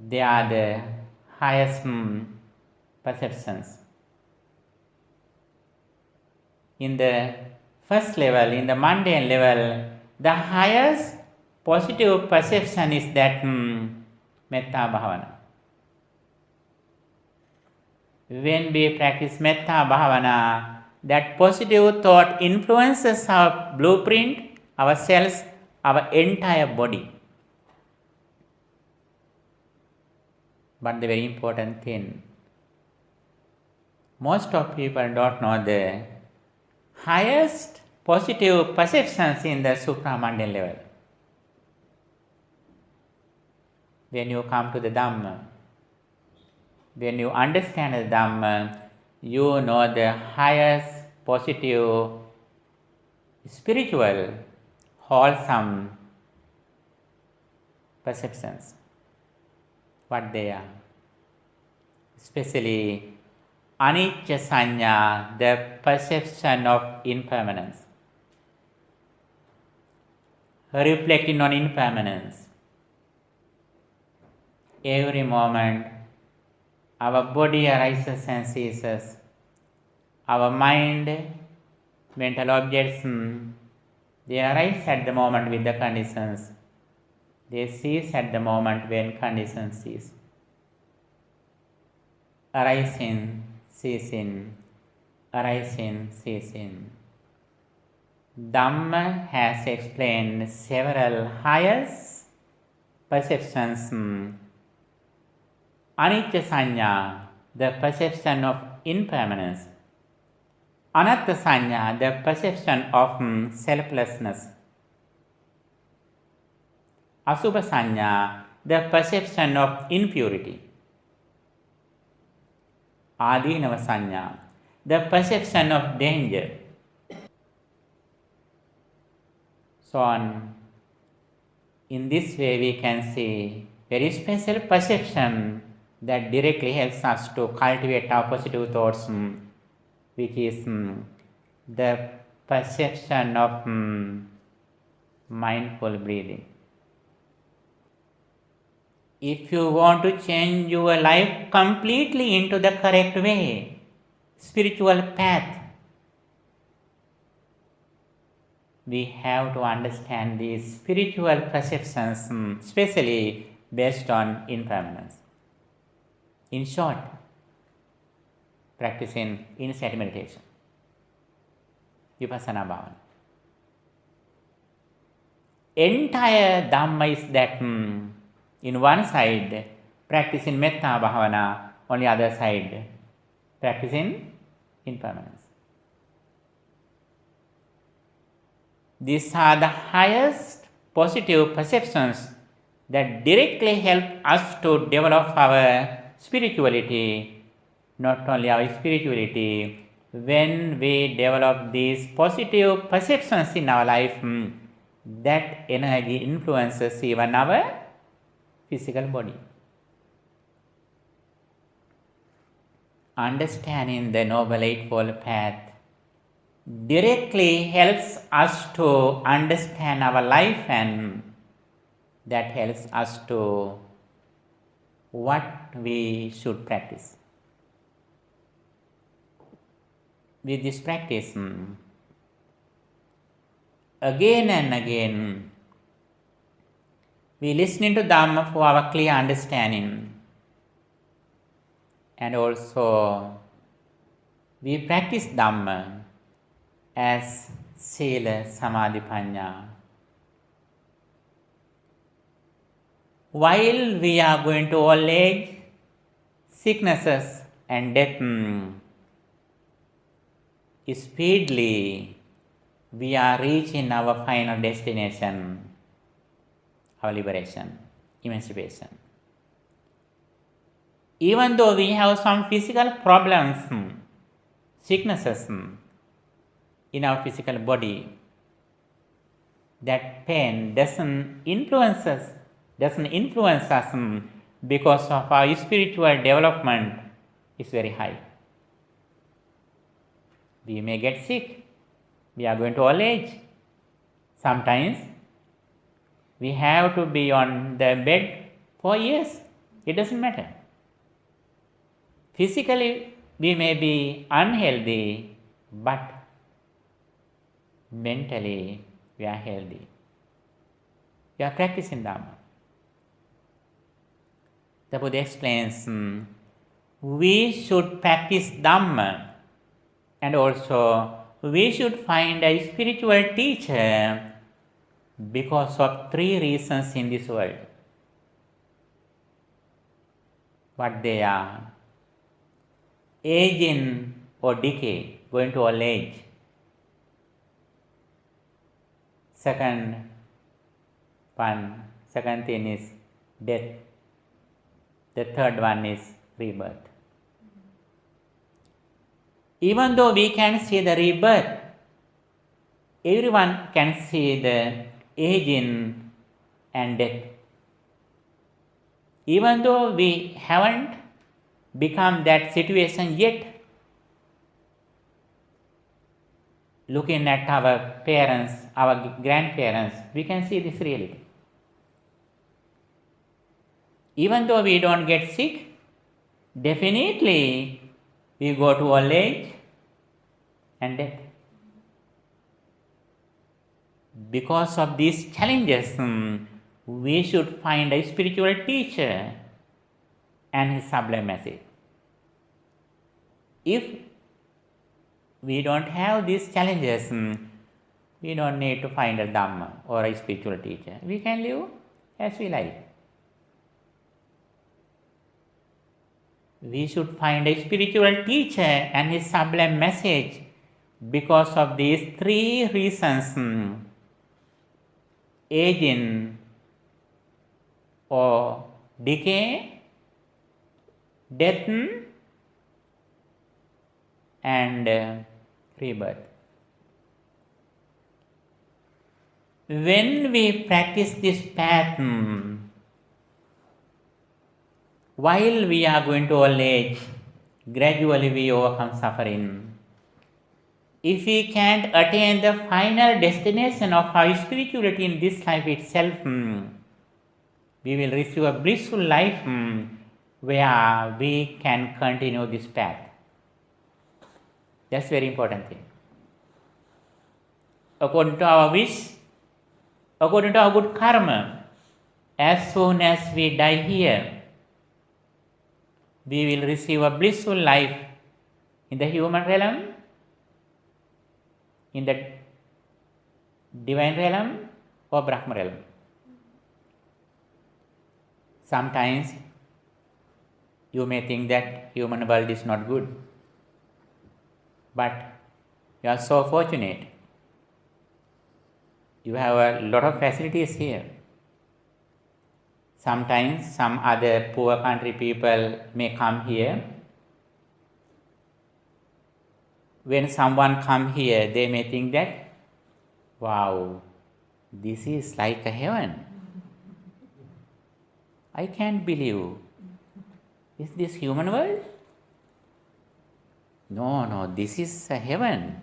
They are the highest perceptions. In the first level, in the mundane level, the highest positive perception is that metta bhavana. When we practice metta bhavana, that positive thought influences our blueprint, our cells, our entire body. But the very important thing, most of people don't know the highest positive perceptions in the supramundane level. when you come to the Dhamma. When you understand the Dhamma, you know the highest positive, spiritual, wholesome perceptions, what they are. Especially anicca sanya, the perception of impermanence. Reflecting on impermanence. Every moment, our body arises and ceases. Our mind, mental objects, they arise at the moment with the conditions. They cease at the moment when conditions cease. Arising, ceasing, arising, ceasing. Dhamma has explained several highest perceptions. Anicca sanya, the perception of impermanence. Anatta sanya, the perception of selflessness. Asubha sanya, the perception of impurity. Adinava sanya, the perception of danger. So on. In this way we can see very special perception that directly helps us to cultivate our positive thoughts, which is the perception of mindful breathing. If you want to change your life completely into the correct way, spiritual path, we have to understand these spiritual perceptions, especially based on impermanence. In short, practicing insight meditation, vipassana bhavana. Entire Dhamma is that in one side, practicing metta bhavana, on the other side, practicing impermanence. These are the highest positive perceptions that directly help us to develop our spirituality. Not only our spirituality, when we develop these positive perceptions in our life, that energy influences even our physical body. Understanding the Noble Eightfold Path directly helps us to understand our life, and that helps us to what we should practice. With this practice, again and again, we listen to Dhamma for our clear understanding, and also we practice Dhamma as Sila, Samadhi, Panya. While we are going to old age, sicknesses and death, speedily we are reaching our final destination, our liberation, emancipation. Even though we have some physical problems, sicknesses in our physical body, that pain doesn't influence us because of our spiritual development is very high. We may get sick. We are going to old age. Sometimes we have to be on the bed for years. It doesn't matter. Physically, we may be unhealthy, but mentally, we are healthy. We are practicing Dhamma. The Buddha explains, we should practice Dhamma, and also we should find a spiritual teacher because of three reasons in this world. What they are? Aging or decay, going to old age. Second thing is death, The third one is rebirth. Even though we can see the rebirth, everyone can see the aging and death. Even though we haven't become that situation yet, looking at our parents, our grandparents, we can see this reality. Even though we don't get sick, definitely we go to old age and death. Because of these challenges, we should find a spiritual teacher and his sublime message. If we don't have these challenges, we don't need to find a Dhamma or a spiritual teacher. We can live as we like. We should find a spiritual teacher and his sublime message because of these three reasons: aging or decay, death, and rebirth. When we practice this path, while we are going to old age, gradually we overcome suffering. If we can't attain the final destination of our spirituality in this life itself, we will receive a blissful life where we can continue this path. That's very important thing. According to our wish, according to our good karma, as soon as we die here, we will receive a blissful life in the human realm, in the divine realm, or Brahma realm. Sometimes you may think that human world is not good, but you are so fortunate. You have a lot of facilities here. Sometimes some other poor country people may come here. When someone comes here, they may think that, wow, this is like a heaven. I can't believe. Is this human world? No, this is a heaven.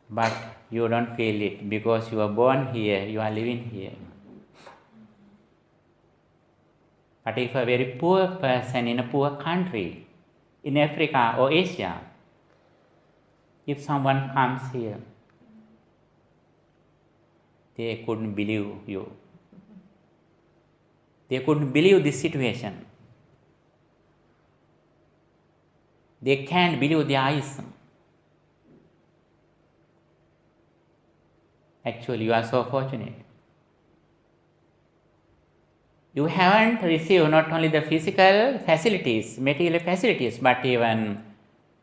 But you don't feel it because you are born here, you are living here. But if a very poor person in a poor country, in Africa or Asia, if someone comes here, they couldn't believe you. They couldn't believe this situation. They can't believe their eyes. Actually, you are so fortunate. You haven't received not only the physical facilities, material facilities, but even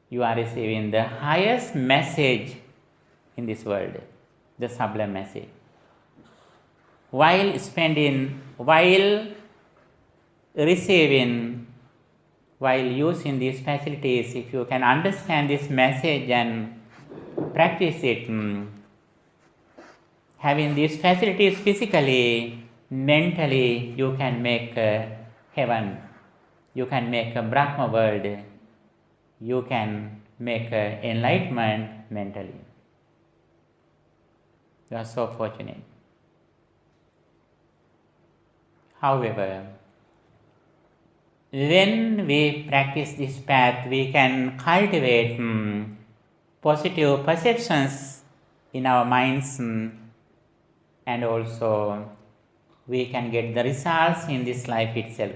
you are receiving the highest message in this world, the sublime message. While receiving, while using these facilities, if you can understand this message and practice it, having these facilities physically, mentally, you can make heaven, you can make a Brahma world, you can make enlightenment mentally. You are so fortunate. However, when we practice this path, we can cultivate positive perceptions in our minds, and also we can get the results in this life itself.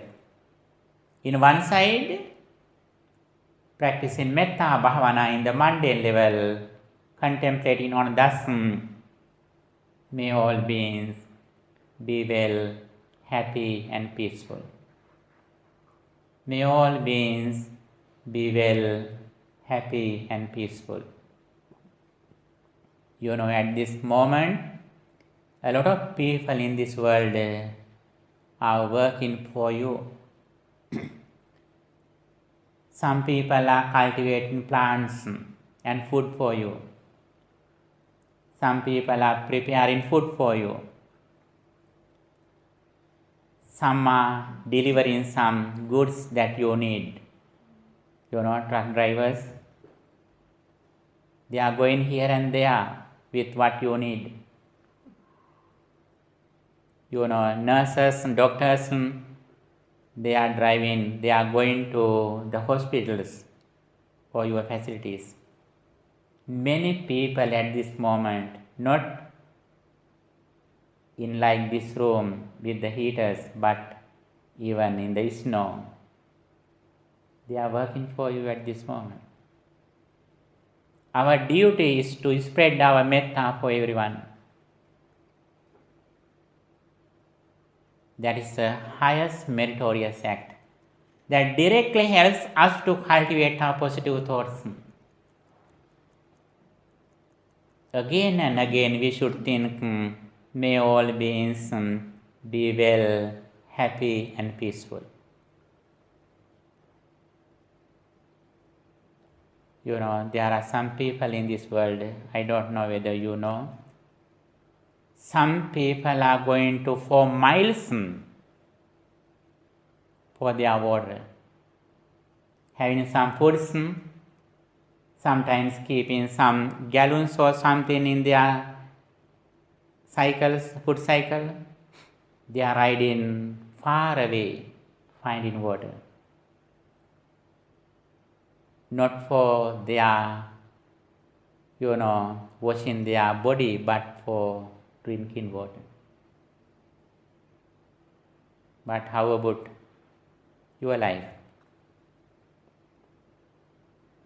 In one side, practicing metta bhavana in the mundane level, contemplating on thus, may all beings be well, happy and peaceful. May all beings be well, happy and peaceful. You know, at this moment, a lot of people in this world are working for you. Some people are cultivating plants and food for you. Some people are preparing food for you. Some are delivering some goods that you need. Truck drivers, they are going here and there with what you need. Nurses and doctors, they are driving, they are going to the hospitals for your facilities. Many people at this moment, not in like this room with the heaters, but even in the snow, they are working for you at this moment. Our duty is to spread our metta for everyone. That is the highest meritorious act that directly helps us to cultivate our positive thoughts. Again and again we should think, may all beings be well, happy and peaceful. There are some people in this world, I don't know whether you know, some people are going to for miles for their water, having some foods, sometimes keeping some gallons or something in their cycles, food cycle. They are riding far away, finding water. Not for their, washing their body, but for drinking water. But how about your life?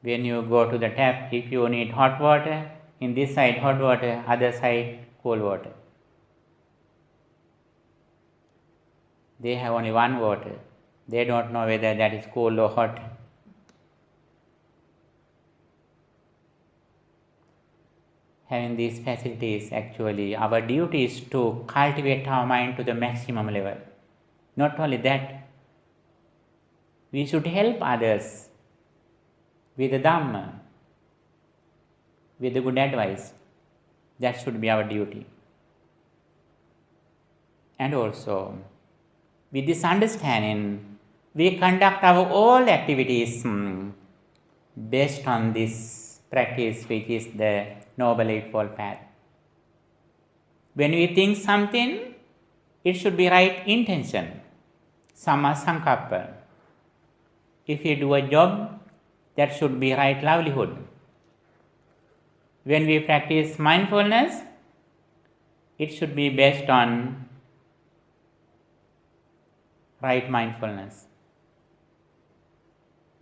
When you go to the tap, if you need hot water, in this side hot water, other side cold water. They have only one water. They don't know whether that is cold or hot. Having these facilities, actually, our duty is to cultivate our mind to the maximum level. Not only that, we should help others with the Dhamma, with the good advice. That should be our duty. And also, with this understanding, we conduct our all activities based on this practice, which is the Noble Eightfold Path. When we think something, it should be right intention, samma sankappa. If you do a job, that should be right livelihood. When we practice mindfulness, it should be based on right mindfulness.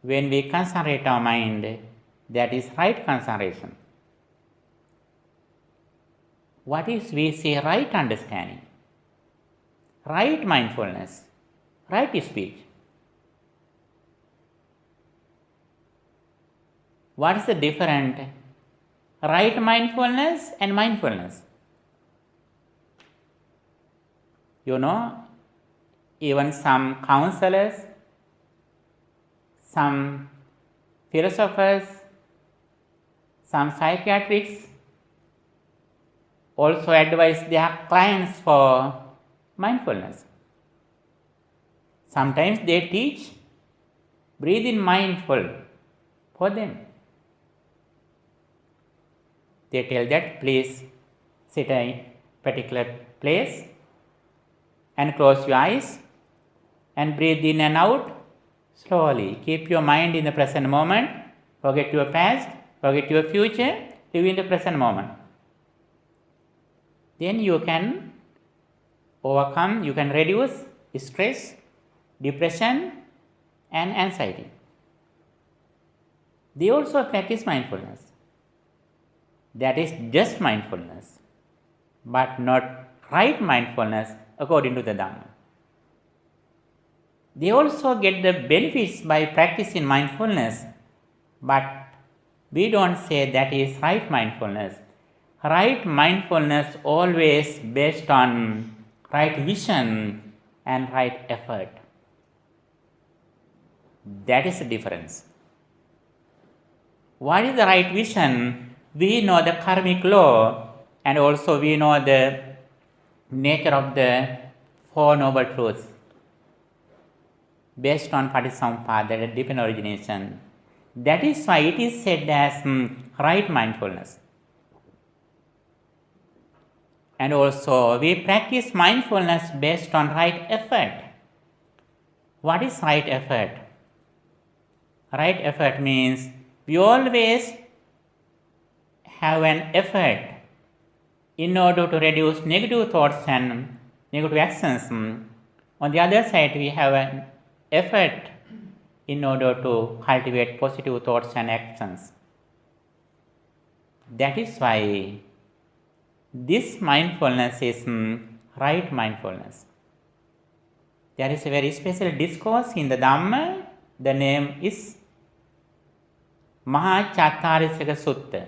When we concentrate our mind, that is right concentration. What is we say right understanding, right mindfulness, right speech? What is the difference? Right mindfulness and mindfulness. Even some counselors, some philosophers, some psychiatrists also advise their clients for mindfulness. Sometimes they teach breathe in mindful for them. They tell that please sit in a particular place and close your eyes and breathe in and out slowly. Keep your mind in the present moment. Forget your past, forget your future, live in the present moment. Then you can overcome, you can reduce stress, depression and anxiety. They also practice mindfulness. That is just mindfulness, but not right mindfulness according to the Dhamma. They also get the benefits by practicing mindfulness, but we don't say that is right mindfulness. Right mindfulness always based on right vision, and right effort. That is the difference. What is the right vision? We know the karmic law and also we know the nature of the Four Noble Truths based on Patisampada, that is deep origination. That is why it is said as right mindfulness. And also we practice mindfulness based on right effort. What is right effort? Right effort means we always have an effort in order to reduce negative thoughts and negative actions. On the other side, we have an effort in order to cultivate positive thoughts and actions. That is why this mindfulness is right mindfulness. There is a very special discourse in the Dhamma. The name is 𝒮𝓃 ℒ𝒶𝓃.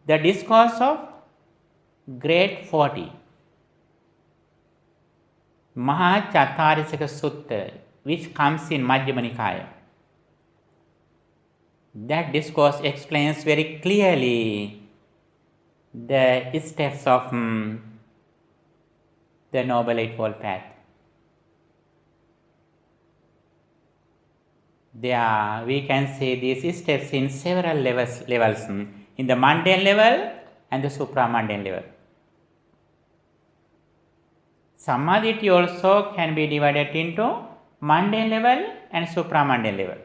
The discourse of Great 40. 𝒮𝓃 ℒ𝒶𝓃, which comes in Majjhima Nikaya. That discourse explains very clearly the steps of the Noble Eightfold Path. There we can see these steps in several levels, in the mundane level and the supramundane level. Samadhi also can be divided into mundane level and supramundane level.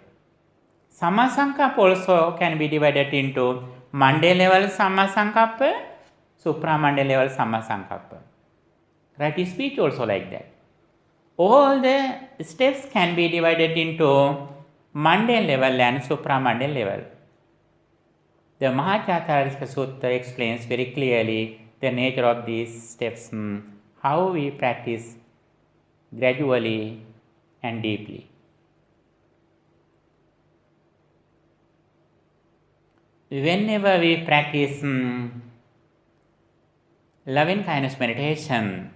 Sammasankappa also can be divided into mundane level sammasankappa, supramundane level sammasankappa. Right speech also like that. All the steps can be divided into mundane level and supramundane level. The 𝒮𝓃 ℒ𝒶𝓃 explains very clearly the nature of these steps, how we practice gradually and deeply. Whenever we practice loving kindness meditation,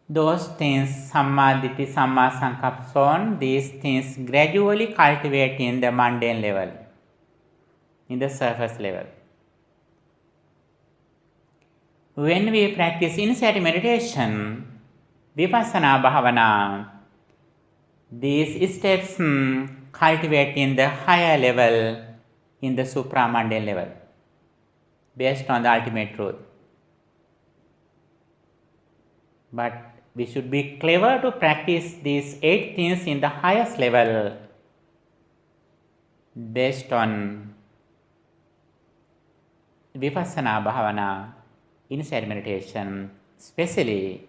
those things, sammaditthi, samma sankappa, so on, these things gradually cultivate in the mundane level, in the surface level. When we practice insight meditation, vipassana bhavana, these steps cultivate in the higher level, in the supramundane level, based on the ultimate truth. But we should be clever to practice these 8 things in the highest level based on vipassana bhavana, insight meditation, especially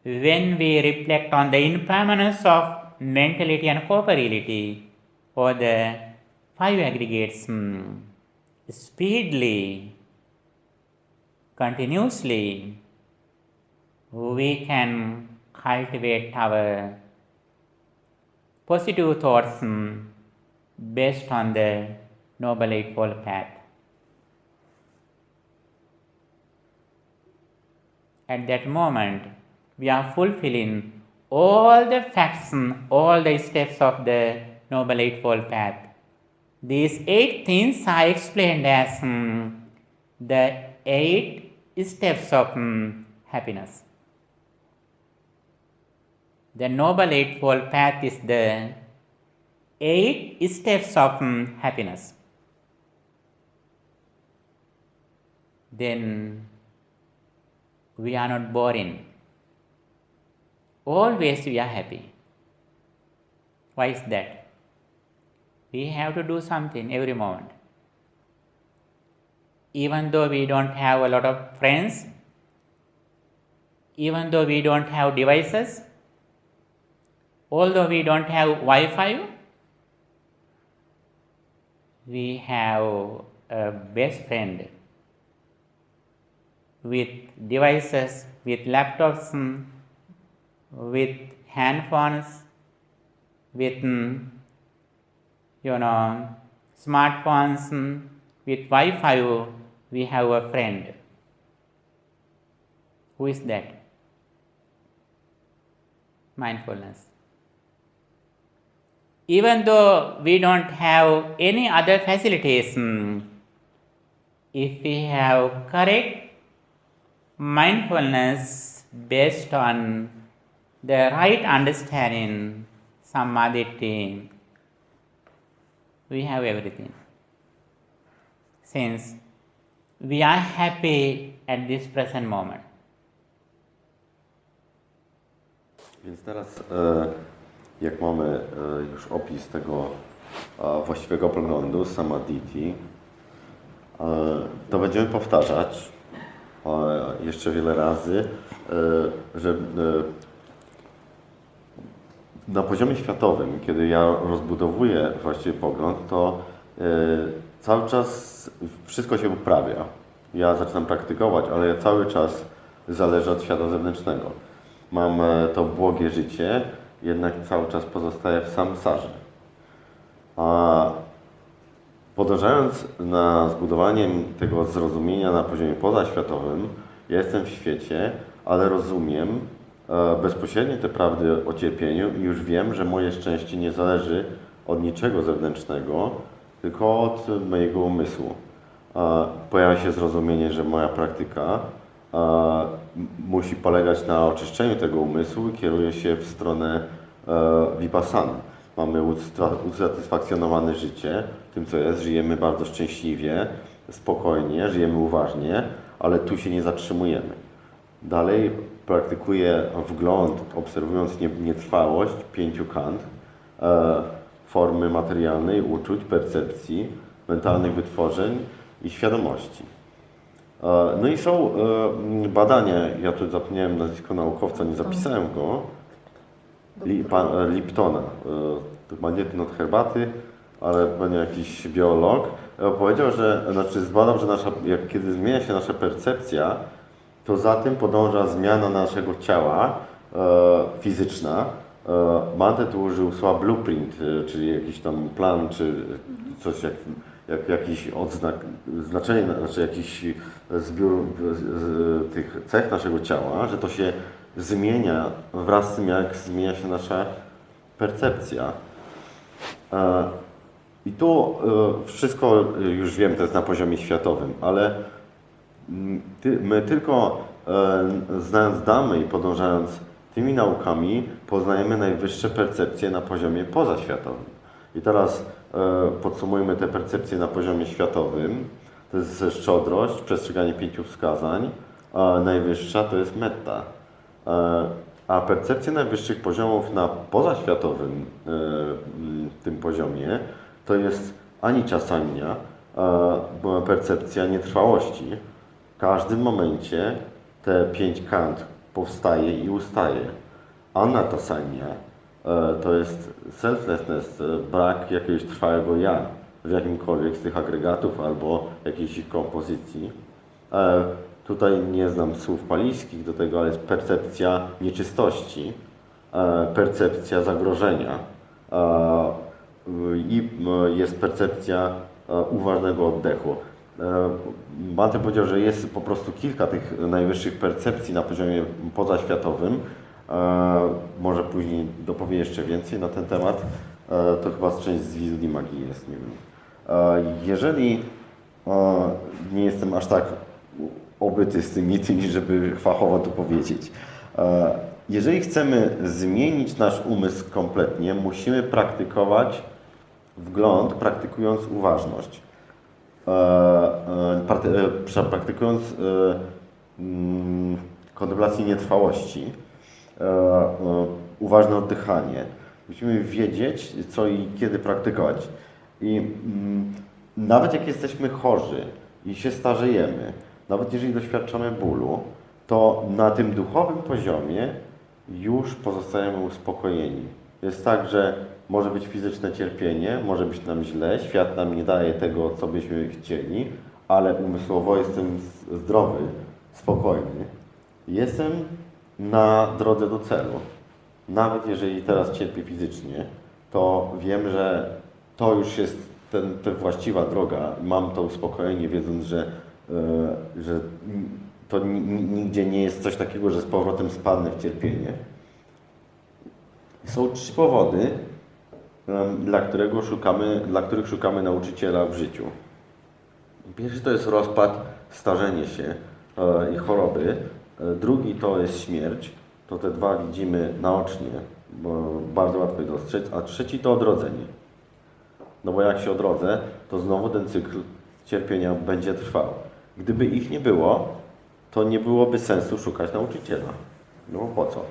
when we reflect on the impermanence of mentality and corporeality or the 5 aggregates speedily, continuously, we can cultivate our positive thoughts based on the Noble Eightfold Path. At that moment, we are fulfilling all the facts, all the steps of the Noble Eightfold Path. These 8 things are explained as the 8 steps of happiness. The Noble Eightfold Path is the 8 steps of happiness. Then we are not boring. Always we are happy. Why is that? We have to do something every moment. Even though we don't have a lot of friends, even though we don't have devices, although we don't have Wi-Fi, we have a best friend with devices, with laptops, with handphones, with smartphones, with Wi-Fi, we have a friend. Who is that? Mindfulness. Even though we don't have any other facilities, if we have correct mindfulness based on the right understanding, samadhi, we have everything. Since we are happy at this present moment. Więc teraz, jak mamy już opis tego właściwego poglądu, samadhi, to będziemy powtarzać jeszcze wiele razy, że na poziomie światowym, kiedy ja rozbudowuję właściwy pogląd, to cały czas wszystko się poprawia. Ja zaczynam praktykować, ale ja cały czas zależę od świata zewnętrznego. Mam to błogie życie, jednak cały czas pozostaję w samsarze. A podążając za zbudowaniem tego zrozumienia na poziomie pozaświatowym, ja jestem w świecie, ale rozumiem bezpośrednio te prawdy o cierpieniu i już wiem, że moje szczęście nie zależy od niczego zewnętrznego, tylko od mojego umysłu. Pojawia się zrozumienie, że moja praktyka musi polegać na oczyszczeniu tego umysłu i kieruje się w stronę vipassany. Mamy usatysfakcjonowane życie tym, co jest, żyjemy bardzo szczęśliwie, spokojnie, żyjemy uważnie, ale tu się nie zatrzymujemy. Dalej praktykuję wgląd, obserwując nietrwałość 5 kant, formy materialnej, uczuć, percepcji, mentalnych wytworzeń i świadomości. No i są badania, ja tu zapomniałem nazwisko naukowca, nie zapisałem go, Liptona, chyba nie ten od herbaty, ale pewnie jakiś biolog, powiedział, że, zbadał, że kiedy zmienia się nasza percepcja, to za tym podąża zmiana naszego ciała fizyczna. Mantet użył słowa blueprint, czyli jakiś tam plan, czy coś jak jakiś znaczenie, znaczy jakiś zbiór tych cech naszego ciała, że to się zmienia wraz z tym, jak zmienia się nasza percepcja. I tu wszystko już wiem, to jest na poziomie światowym, ale my tylko znając Dhammę i podążając tymi naukami, poznajemy najwyższe percepcje na poziomie pozaświatowym. I teraz podsumujmy te percepcje na poziomie światowym. To jest szczodrość, przestrzeganie 5 wskazań, a najwyższa to jest metta. A percepcje najwyższych poziomów na pozaświatowym tym poziomie to jest anicca-sanya, percepcja nietrwałości. W każdym momencie te 5 kant powstaje i ustaje. Anatta-sanya to jest selflessness, brak jakiegoś trwałego ja w jakimkolwiek z tych agregatów albo jakiejś ich kompozycji. Tutaj nie znam słów palijskich do tego, ale jest percepcja nieczystości, percepcja zagrożenia i jest percepcja uważnego oddechu. Bhante powiedział, że jest po prostu kilka tych najwyższych percepcji na poziomie pozaświatowym. Może później dopowie jeszcze więcej na ten temat. To chyba część z Visuddhimaggi jest, nie wiem. Jeżeli nie jestem aż tak obyty z tymi, żeby fachowo to powiedzieć. Jeżeli chcemy zmienić nasz umysł kompletnie, musimy praktykować wgląd, praktykując uważność. Praktykując kontemplację nietrwałości, uważne oddychanie. Musimy wiedzieć, co i kiedy praktykować. I nawet jak jesteśmy chorzy i się starzejemy, nawet jeżeli doświadczamy bólu, to na tym duchowym poziomie już pozostajemy uspokojeni. Jest tak, że może być fizyczne cierpienie, może być nam źle, świat nam nie daje tego, co byśmy chcieli, ale umysłowo jestem zdrowy, spokojny. Jestem na drodze do celu. Nawet jeżeli teraz cierpię fizycznie, to wiem, że to już jest ta właściwa droga. Mam to uspokojenie, wiedząc, że to nigdzie nie jest coś takiego, że z powrotem spadnę w cierpienie. Są 3 powody, dla których szukamy nauczyciela w życiu. Pierwszy to jest rozpad, starzenie się i choroby. Drugi to jest śmierć. To te 2 widzimy naocznie, bo bardzo łatwo je dostrzec. A trzeci to odrodzenie. No bo jak się odrodzę, to znowu ten cykl cierpienia będzie trwał. Gdyby ich nie było, to nie byłoby sensu szukać nauczyciela. No po co?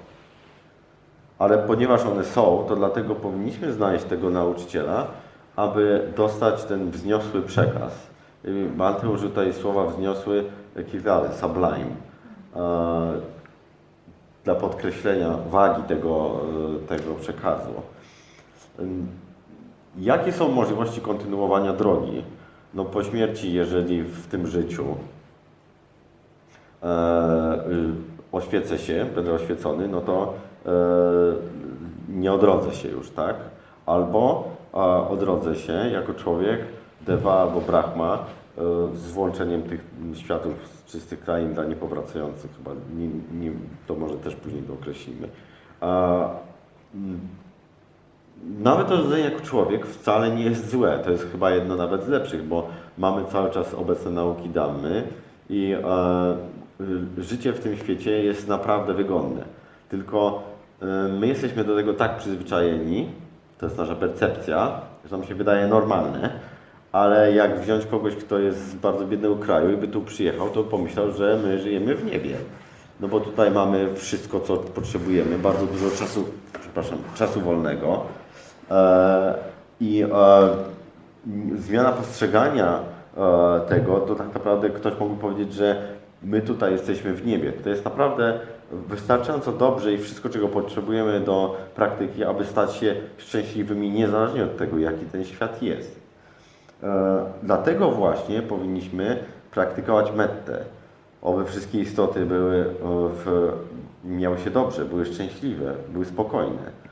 Ale ponieważ one są, to dlatego powinniśmy znaleźć tego nauczyciela, aby dostać ten wzniosły przekaz. Bhante użył tutaj słowa wzniosły 𝒮𝓾 ℒ𝒶𝓃 dla podkreślenia wagi tego przekazu. Jakie są możliwości kontynuowania drogi? No po śmierci, jeżeli w tym życiu oświecę się, będę oświecony, no to nie odrodzę się już, tak? Albo odrodzę się jako człowiek, deva albo brahma, z włączeniem tych światów z czystych krain dla niepowracających. Chyba to może też później dookreślimy. Nawet odrodzenie jako człowiek wcale nie jest złe. To jest chyba jedno nawet z lepszych, bo mamy cały czas obecne nauki Dhammy i życie w tym świecie jest naprawdę wygodne. Tylko my jesteśmy do tego tak przyzwyczajeni, to jest nasza percepcja, że nam się wydaje normalne, ale jak wziąć kogoś, kto jest z bardzo biednego kraju i by tu przyjechał, to pomyślał, że my żyjemy w niebie. No bo tutaj mamy wszystko, co potrzebujemy, bardzo dużo czasu wolnego. Zmiana postrzegania tego, to tak naprawdę ktoś mógłby powiedzieć, że my tutaj jesteśmy w niebie. To jest naprawdę wystarczająco dobrze i wszystko, czego potrzebujemy do praktyki, aby stać się szczęśliwymi niezależnie od tego, jaki ten świat jest. Dlatego właśnie powinniśmy praktykować mettę. Oby wszystkie istoty miały się dobrze, były szczęśliwe, były spokojne.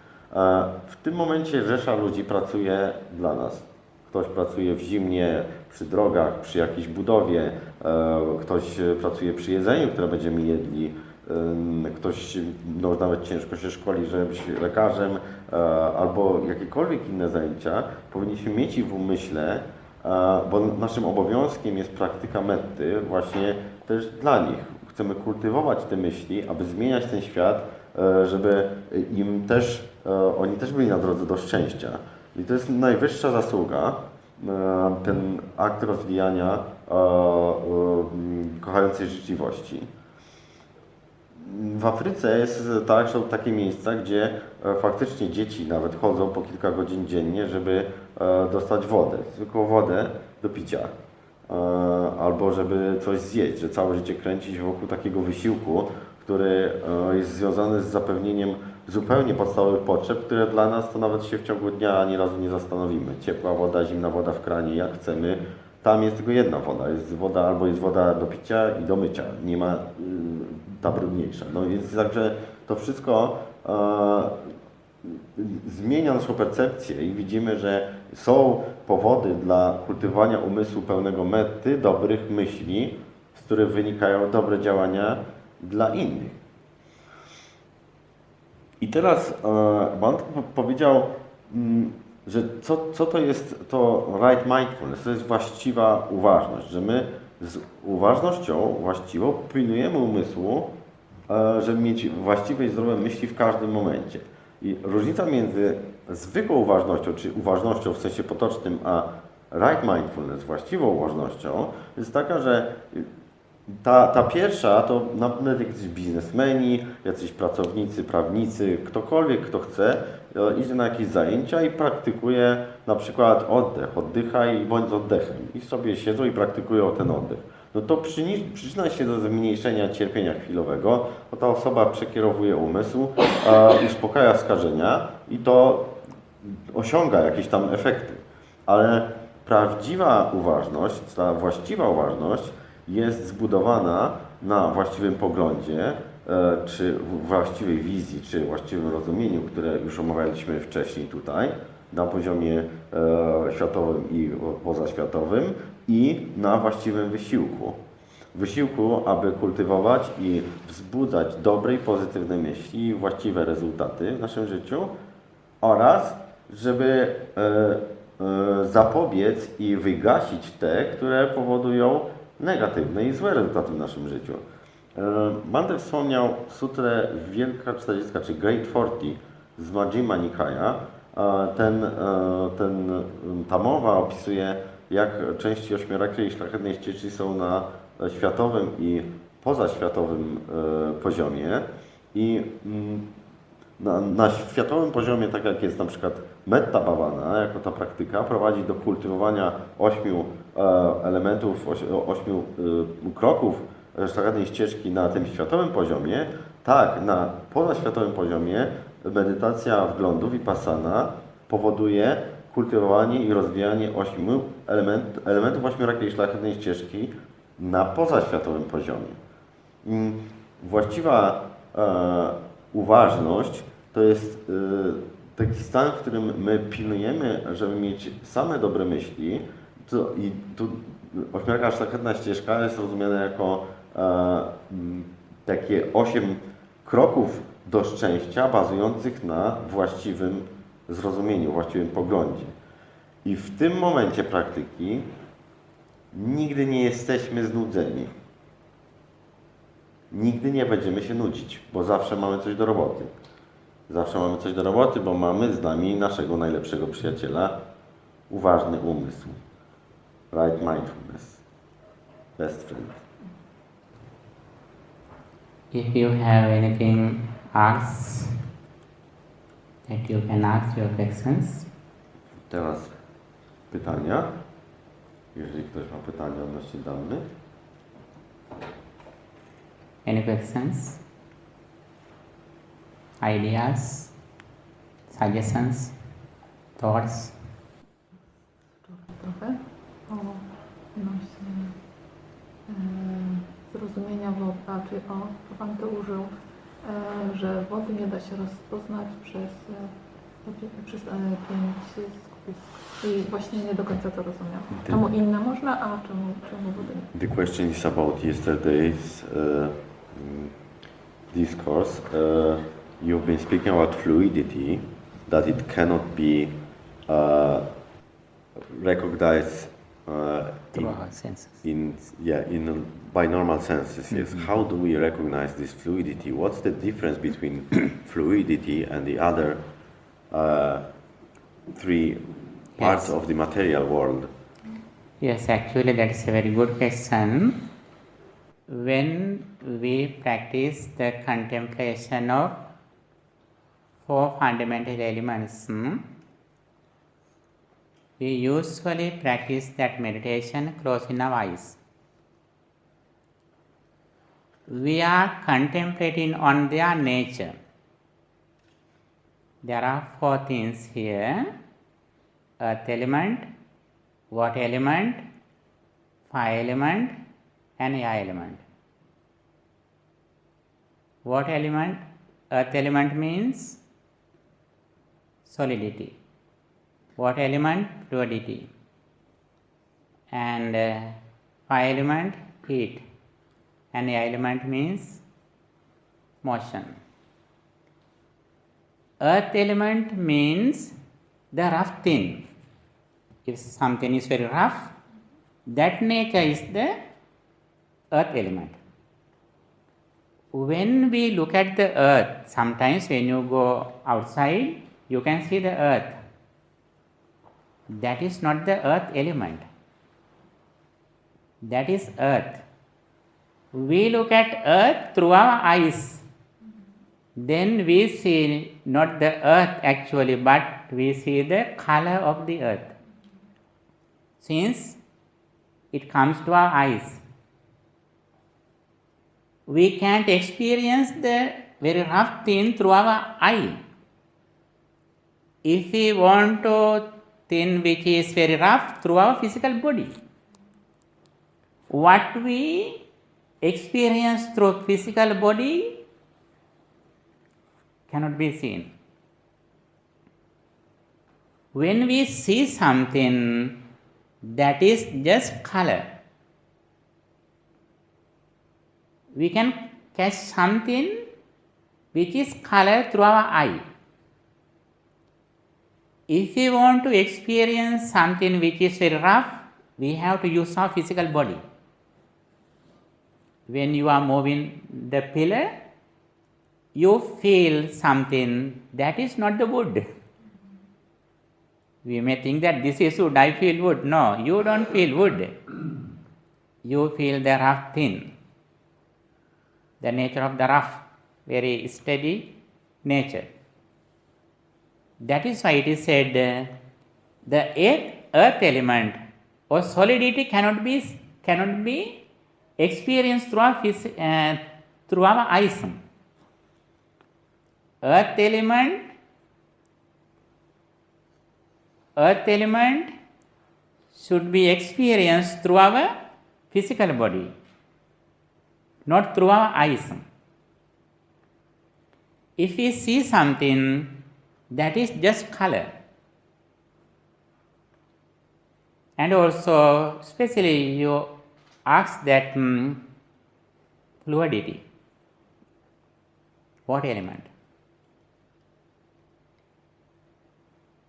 W tym momencie rzesza ludzi pracuje dla nas. Ktoś pracuje w zimnie, przy drogach, przy jakiejś budowie, ktoś pracuje przy jedzeniu, które będziemy jedli, ktoś nawet ciężko się szkoli, żeby być lekarzem, albo jakiekolwiek inne zajęcia. Powinniśmy mieć ich w umyśle, bo naszym obowiązkiem jest praktyka metty właśnie też dla nich. Chcemy kultywować te myśli, aby zmieniać ten świat, żeby oni też byli na drodze do szczęścia. I to jest najwyższa zasługa, ten akt rozwijania kochającej życzliwości. W Afryce są takie miejsca, gdzie faktycznie dzieci nawet chodzą po kilka godzin dziennie, żeby dostać wodę, zwykłą wodę do picia, albo żeby coś zjeść, że całe życie kręci się wokół takiego wysiłku, który jest związany z zapewnieniem zupełnie podstawowych potrzeb, które dla nas to nawet się w ciągu dnia ani razu nie zastanowimy. Ciepła woda, zimna woda w kranie, jak chcemy. Tam jest tylko jedna woda. Jest woda do picia i do mycia. Nie ma ta brudniejsza. No więc także to wszystko zmienia naszą percepcję i widzimy, że są powody dla kultywowania umysłu pełnego metty, dobrych myśli, z których wynikają dobre działania dla innych. I teraz Bhante powiedział, że co to jest to right mindfulness, to jest właściwa uważność, że my z uważnością właściwą pilnujemy umysłu, żeby mieć właściwe i zdrowe myśli w każdym momencie. I różnica między zwykłą uważnością, czy uważnością w sensie potocznym, a right mindfulness, właściwą uważnością, jest taka, że ta pierwsza to nawet jacyś biznesmeni, jacyś pracownicy, prawnicy, ktokolwiek, kto chce, idzie na jakieś zajęcia i praktykuje na przykład oddech, oddychaj i bądź z oddechem. I sobie siedzą i praktykują ten oddech. No to przyczynia się do zmniejszenia cierpienia chwilowego, bo ta osoba przekierowuje umysł, uspokaja skażenia i to osiąga jakieś tam efekty. Ale prawdziwa uważność, ta właściwa uważność jest zbudowana na właściwym poglądzie, czy właściwej wizji, czy właściwym rozumieniu, które już omawialiśmy wcześniej tutaj, na poziomie światowym i pozaświatowym i na właściwym wysiłku. wysiłku, aby kultywować i wzbudzać dobre i pozytywne myśli i właściwe rezultaty w naszym życiu oraz żeby zapobiec i wygasić te, które powodują negatywne i złe rezultaty w naszym życiu. Bhante wspomniał sutrę Wielka 40, czy Great 40 z Majjhima Nikaya. Ta mowa opisuje, jak części ośmiorakiej szlachetnej ścieżki są na światowym i pozaświatowym poziomie. I na światowym poziomie, tak jak jest na przykład metta bhavana, jako ta praktyka, prowadzi do kultywowania 8 elementów, 8 kroków szlachetnej ścieżki na tym światowym poziomie, tak na pozaświatowym poziomie medytacja wglądu vipassana powoduje kultywowanie i rozwijanie 8 elementów 8-rakiej szlachetnej ścieżki na pozaświatowym poziomie. Właściwa uważność to jest taki stan, w którym my pilnujemy, żeby mieć same dobre myśli. I tu 8-raka szlachetna ścieżka jest rozumiana jako takie 8 kroków do szczęścia bazujących na właściwym zrozumieniu, właściwym poglądzie. I w tym momencie praktyki nigdy nie jesteśmy znudzeni. Nigdy nie będziemy się nudzić, bo zawsze mamy coś do roboty. Zawsze mamy coś do roboty, bo mamy z nami naszego najlepszego przyjaciela, uważny umysł. Right mindfulness. Best friend. If you have anything asked, that you can ask your questions. Teraz pytania. Jeżeli ktoś ma pytania odnośnie Dhammy. Any questions? Ideas? Suggestions? Thoughts? Trochę odnośnie zrozumienia woda, czy Pan to użył, że wody nie da się rozpoznać przez 5 skupisk. I właśnie nie do końca to rozumiem. Czemu inne można, a czemu wody nie? The question is about yesterday's discourse. You've been speaking about fluidity, that it cannot be recognized Through our senses. by normal senses. Yes. How do we recognize this fluidity? What's the difference between fluidity and the other 3 parts of the material world? Yes, actually that is a very good question. When we practice the contemplation of 4 fundamental elements, we usually practice that meditation closing our eyes. We are contemplating on their nature. There are 4 things here: earth element, water element, fire element, and air element. Water element, earth element means solidity. Water element, fluidity. And fire element, heat. And air element means motion. Earth element means the rough thing. If something is very rough, that nature is the earth element. When we look at the earth, sometimes when you go outside, you can see the earth. That is not the earth element. That is earth. We look at earth through our eyes. Then we see not the earth actually, but we see the color of the earth. Since it comes to our eyes, we can't experience the very rough thing through our eye. If we want to thing which is very rough through our physical body, what we experience through physical body cannot be seen. When we see something, that is just color. we can catch something which is color through our eye. If we want to experience something which is very rough, we have to use our physical body. When you are moving the pillar, you feel something that is not the wood. We may think that this is wood, I feel wood. No, you don't feel wood. You feel the rough thing. The nature of the rough, very steady nature. That is why it is said the earth element or solidity cannot be experienced through our eyes. Earth element should be experienced through our physical body, not through our eyes. If we see something that is just color, and also especially you ask that fluidity, what element?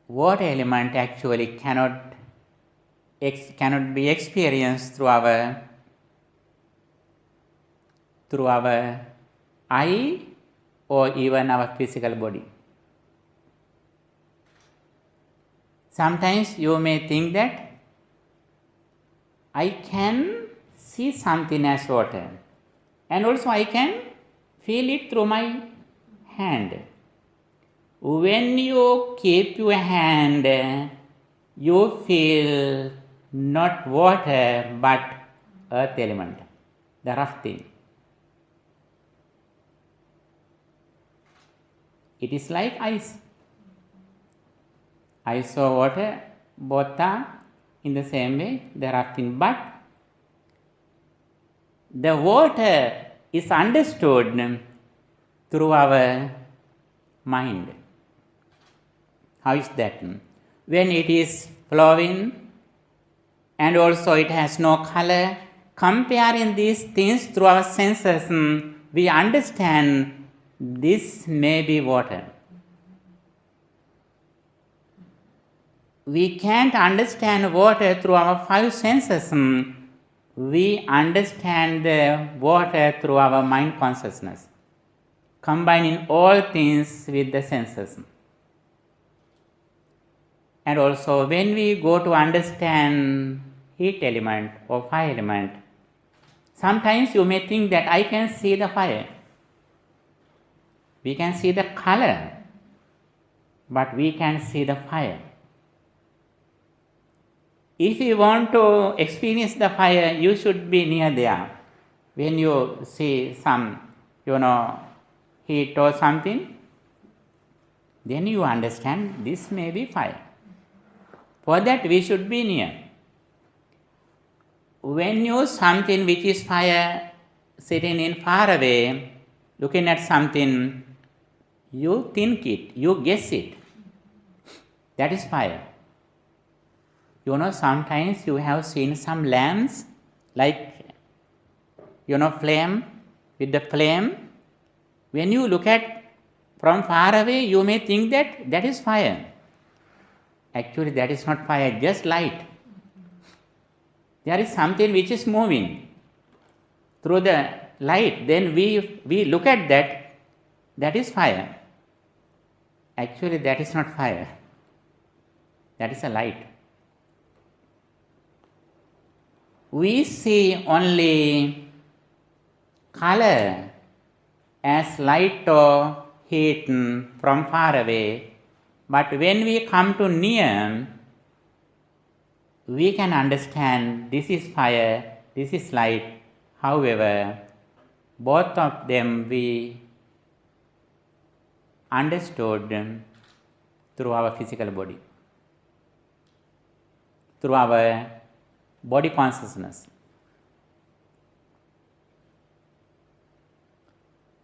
What element actually cannot be experienced through our eye or even our physical body? Sometimes you may think that I can see something as water and also I can feel it through my hand. When you keep your hand, you feel not water but earth element, the rough thing. It is like ice. Ice or water, both are in the same way, the rough thing. But the water is understood through our mind. How is that? When it is flowing and also it has no color, comparing these things through our senses, we understand this may be water. We can't understand water through our five senses. We understand the water through our mind consciousness, combining all things with the senses. And also when we go to understand heat element or fire element, sometimes you may think that I can see the fire. We can see the color, but we can't see the fire. If you want to experience the fire, you should be near there. When you see some, heat or something, then you understand this may be fire. For that we should be near. When you something which is fire sitting in far away, looking at something, you think it, you guess it. That is fire. Sometimes you have seen some lamps like, flame, with the flame. When you look at from far away, you may think that that is fire. Actually, that is not fire, just light. There is something which is moving through the light. Then we look at that, that is fire. Actually, that is not fire. That is a light. We see only color as light or heat from far away. But when we come to near, we can understand this is fire, this is light. However, both of them we understood through our physical body, through our body consciousness.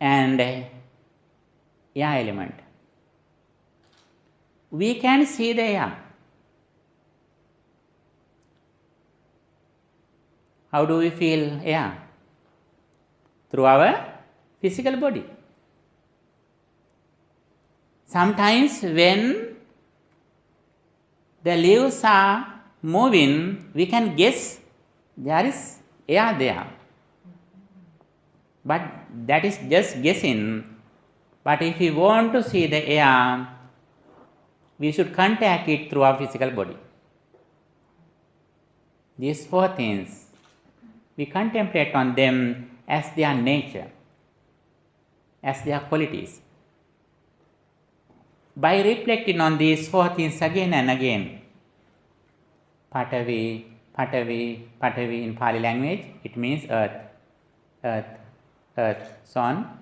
And air element. We can see the air. How do we feel air? through our physical body. Sometimes when the leaves are moving, we can guess there is air there. But that is just guessing. But if we want to see the air, we should contact it through our physical body. These four things, we contemplate on them as their nature, as their qualities. By reflecting on these four things again and again, Patavi, Patavi, Patavi in Pali language, it means earth, earth, earth, so on.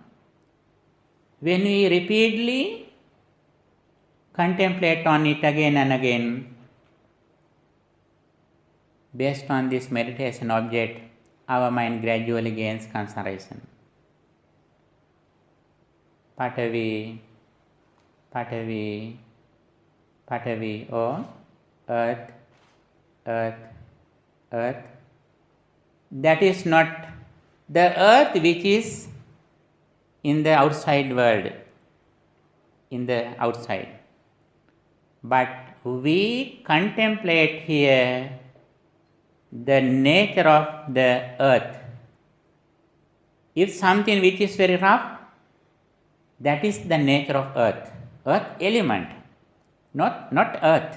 When we repeatedly contemplate on it again and again, based on this meditation object, our mind gradually gains concentration. Patavi, Patavi, Patavi, or earth, earth, earth. That is not the earth which is in the outside world, in the outside. But we contemplate here the nature of the earth. If something which is very rough, that is the nature of earth. Earth element, not earth.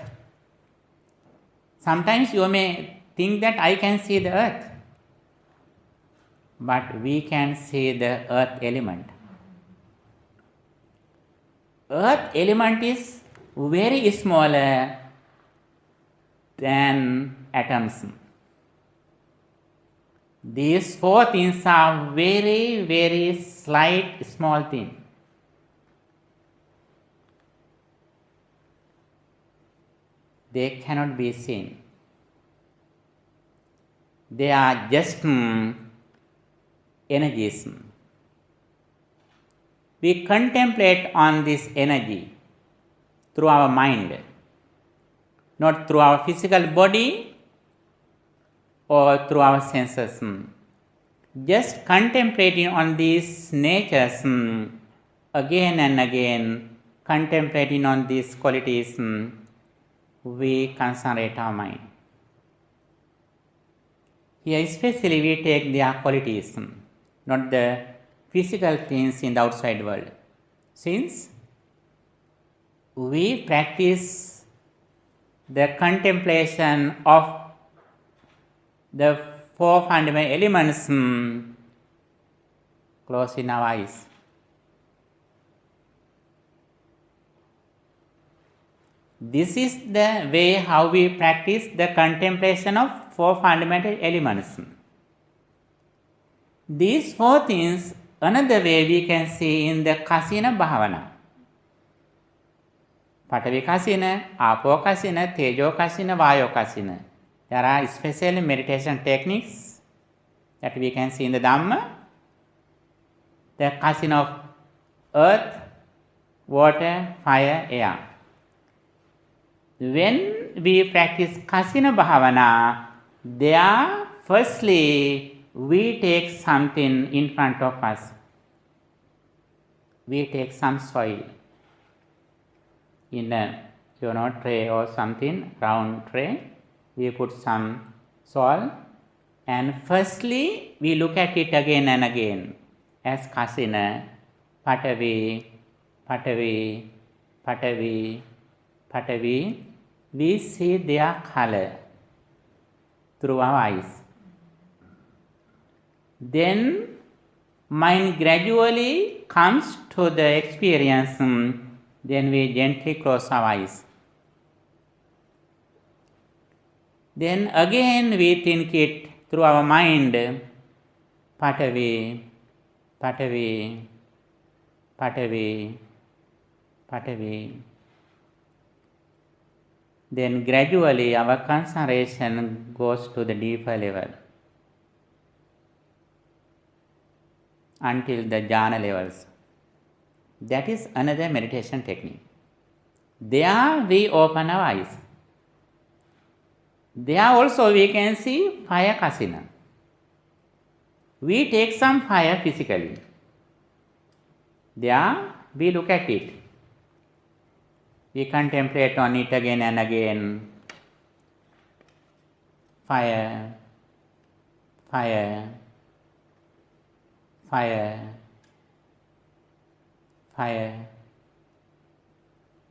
Sometimes you may think that I can see the earth, but we can see the earth element. Earth element is very smaller than atoms. These four things are very, very slight, small things. They cannot be seen. They are just energies. We contemplate on this energy through our mind, not through our physical body or through our senses. Just contemplating on these natures again and again, contemplating on these qualities, we concentrate our mind. Here especially we take their qualities, not the physical things in the outside world. Since we practice the contemplation of the four fundamental elements closing our eyes. This is the way how we practice the contemplation of four fundamental elements. These four things, another way we can see in the Kasina Bhavana. Patavi Kasina, Apo Kasina, Tejo Kasina, Vayo Kasina. There are special meditation techniques that we can see in the Dhamma. The Kasina of earth, water, fire, air. When we practice Kasina Bhavana, there firstly we take something in front of us. We take some soil in a tray or something, round tray. We put some soil and firstly we look at it again and again as Kasina, Patavi, Patavi, Patavi, Patavi. We see their color through our eyes. Then mind gradually comes to the experience, then we gently close our eyes. Then again we think it through our mind, Patavi, Patavi, Patavi, Patavi. Then gradually our concentration goes to the deeper level until the jhana levels. That is another meditation technique. There we open our eyes. There also we can see fire kasina. We take some fire physically. There we look at it. We contemplate on it again and again. Fire, fire, fire, fire.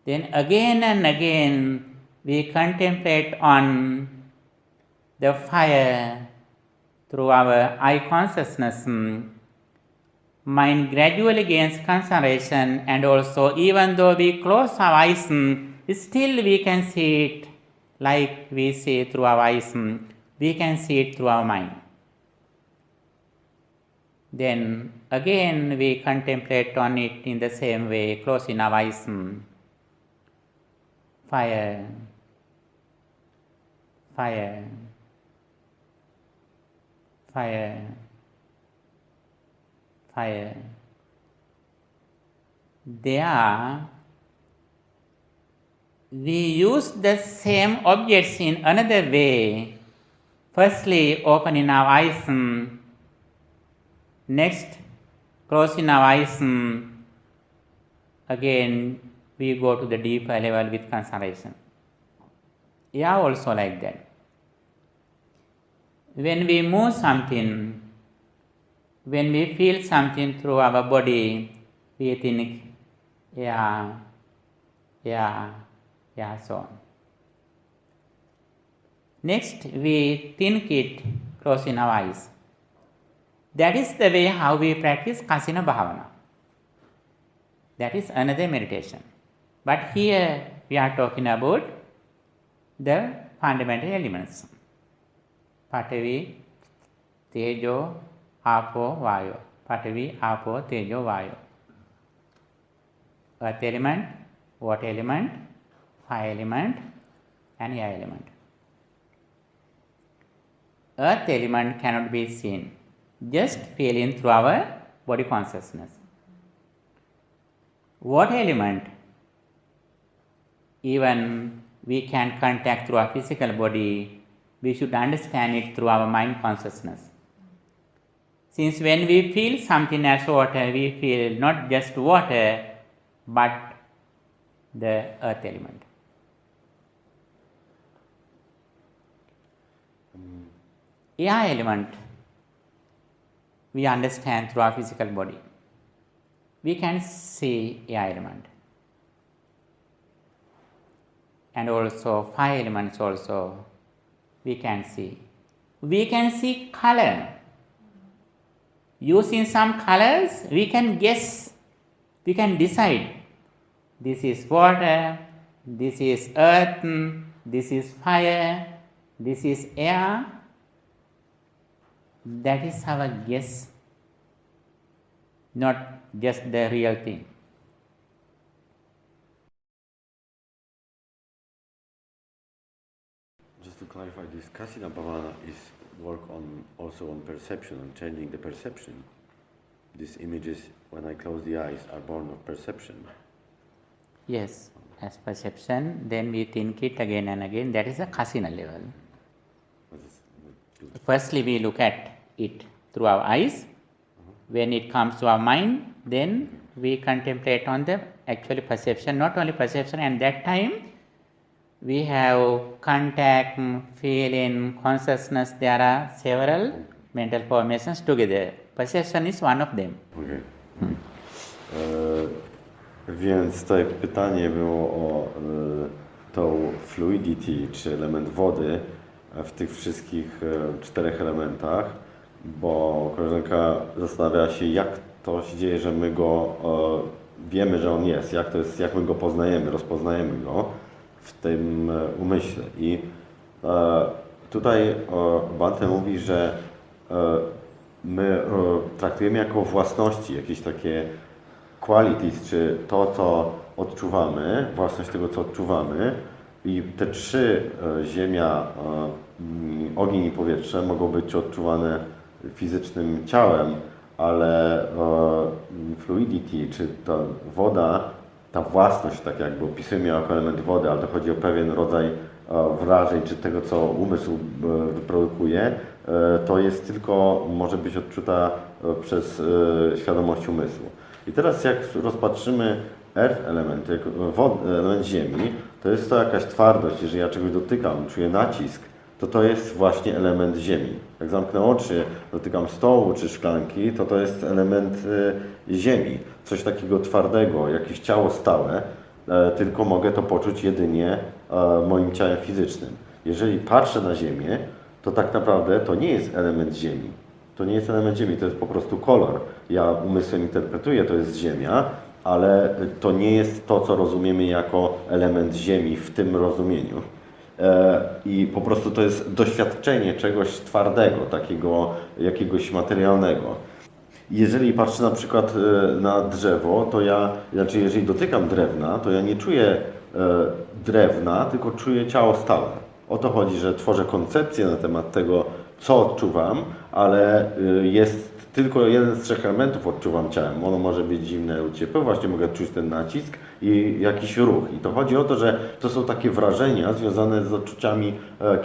Then again and again we contemplate on the fire through our eye consciousness. Mind gradually gains concentration, and also even though we close our eyes, still we can see it like we see through our eyes. We can see it through our mind. Then again we contemplate on it in the same way, closing our eyes. Fire, fire, fire, fire. There we use the same objects in another way. Firstly, opening our eyes, next closing our eyes, again we go to the deeper level with concentration. Yeah, also like that. When we move something, when we feel something through our body, we think, yeah, so on. Next, we think it closing our eyes. That is the way how we practice kasina bhavana. That is another meditation. But here we are talking about the fundamental elements. Patavi, Tejo, Apo, Vayo. Patavi, Apo, Tejo, Vayo. Earth element, water element, fire element, and air element. Earth element cannot be seen, just feeling through our body consciousness. Water element, even we can contact through our physical body, we should understand it through our mind consciousness. Since when we feel something as water, we feel not just water, but the earth element. Air element, we understand through our physical body. We can see air element. And also fire elements also we can see. We can see color. Using some colors, we can guess, we can decide. This is water, this is earth, this is fire, this is air. That is our guess, not just the real thing. Just to clarify, this kasina bhavana is work also on perception, on changing the perception. These images, when I close the eyes, are born of perception. Yes, as perception, then we think it again and again. That is a kasina level. Firstly, we look at it through our eyes. When it comes to our mind, then we contemplate on the actual perception, not only perception. And that time, we have contact, feeling, consciousness. There are several mental formations together. Perception is one of them. Okay. Więc tutaj pytanie było o tą fluidity, czy element wody w tych wszystkich 4 elementach, bo koleżanka zastanawia się, jak to się dzieje, że my go wiemy, że on jest, jak my go poznajemy, rozpoznajemy go w tym umyśle. I tutaj Bhante mówi, że my traktujemy jako własności jakieś takie qualities, czy to, co odczuwamy, własność tego, co odczuwamy. I te 3, ziemia, ogień i powietrze, mogą być odczuwane fizycznym ciałem, ale fluidity, czy ta woda, ta własność, tak jakby opisujemy ją jako element wody, ale to chodzi o pewien rodzaj wrażeń, czy tego, co umysł wyprodukuje, to jest tylko, może być odczuta przez świadomość umysłu. I teraz jak rozpatrzymy earth element, jak element ziemi, to jest to jakaś twardość. Jeżeli ja czegoś dotykam, czuję nacisk, to jest właśnie element ziemi. Jak zamknę oczy, dotykam stołu czy szklanki, to jest element ziemi. Coś takiego twardego, jakieś ciało stałe, tylko mogę to poczuć jedynie moim ciałem fizycznym. Jeżeli patrzę na ziemię, to tak naprawdę to nie jest element ziemi. To nie jest element ziemi, to jest po prostu kolor. Ja umysłem interpretuję, to jest ziemia, ale to nie jest to, co rozumiemy jako element ziemi w tym rozumieniu. I po prostu to jest doświadczenie czegoś twardego, takiego jakiegoś materialnego. Jeżeli patrzę na przykład na drzewo, to jeżeli dotykam drewna, to ja nie czuję drewna, tylko czuję ciało stałe. O to chodzi, że tworzę koncepcję na temat tego, co odczuwam, ale jest tylko jeden z 3 elementów odczuwam ciałem. Ono może być zimne lub ciepłe, właśnie mogę czuć ten nacisk i jakiś ruch. I to chodzi o to, że to są takie wrażenia związane z odczuciami,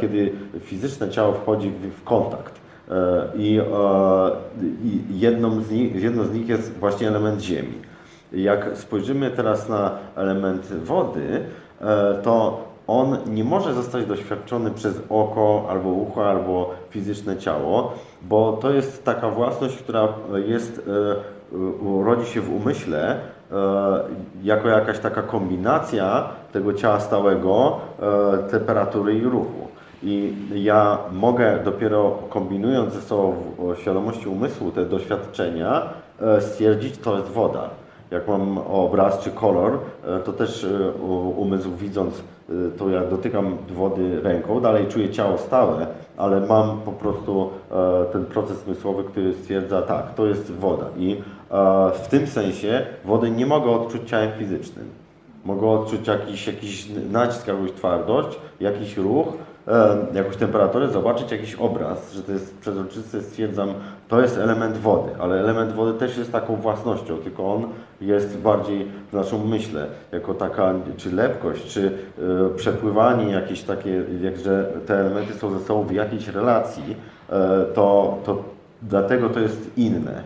kiedy fizyczne ciało wchodzi w kontakt. I jedną z nich jest właśnie element ziemi. Jak spojrzymy teraz na element wody, to on nie może zostać doświadczony przez oko, albo ucho, albo fizyczne ciało, bo to jest taka własność, która rodzi się w umyśle jako jakaś taka kombinacja tego ciała stałego, temperatury i ruchu. I ja mogę dopiero kombinując ze sobą w świadomości umysłu te doświadczenia stwierdzić, to jest woda. Jak mam obraz czy kolor, to też umysł widząc, to ja dotykam wody ręką, dalej czuję ciało stałe, ale mam po prostu ten proces zmysłowy, który stwierdza, tak, to jest woda. I w tym sensie wody nie mogę odczuć ciałem fizycznym. Mogę odczuć jakiś nacisk, jakąś twardość, jakiś ruch, jakąś temperaturę, zobaczyć jakiś obraz, że to jest przezroczysty, stwierdzam, to jest element wody, ale element wody też jest taką własnością, tylko on jest bardziej w naszym umyśle, jako taka, czy lepkość, czy przepływanie jakieś takie, że te elementy są ze sobą w jakiejś relacji, dlatego to jest inne.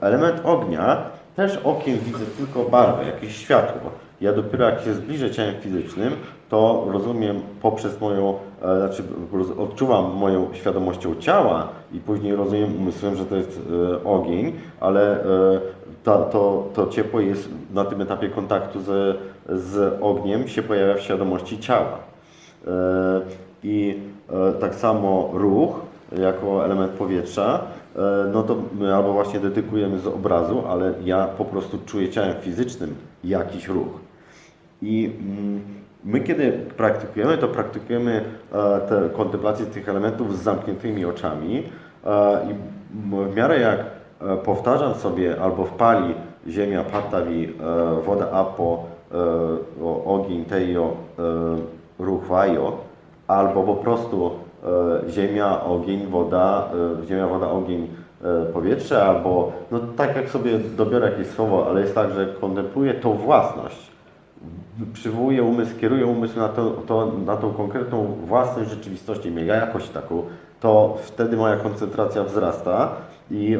Element ognia, też okiem widzę tylko barwę, jakieś światło. Ja dopiero jak się zbliżę ciałem fizycznym, to rozumiem poprzez odczuwam moją świadomością ciała i później rozumiem umysłem, że to jest ogień, ale to ciepło jest na tym etapie kontaktu z ogniem się pojawia w świadomości ciała. I tak samo ruch jako element powietrza, no to my albo właśnie dedykujemy z obrazu, ale ja po prostu czuję ciałem fizycznym jakiś ruch. I my kiedy praktykujemy, to praktykujemy tę kontemplację tych elementów z zamkniętymi oczami i w miarę jak powtarzam sobie albo w pali ziemia, patavi, woda, apo, ogień, tejo, ruch, vajo, albo po prostu ziemia, ogień, woda, ogień, powietrze, albo no tak jak sobie dobiorę jakieś słowo, ale jest tak, że kontempluję tą własność. Przywołuję umysł, kieruję umysł na tą konkretną własność rzeczywistości, ja jakość taką, to wtedy moja koncentracja wzrasta i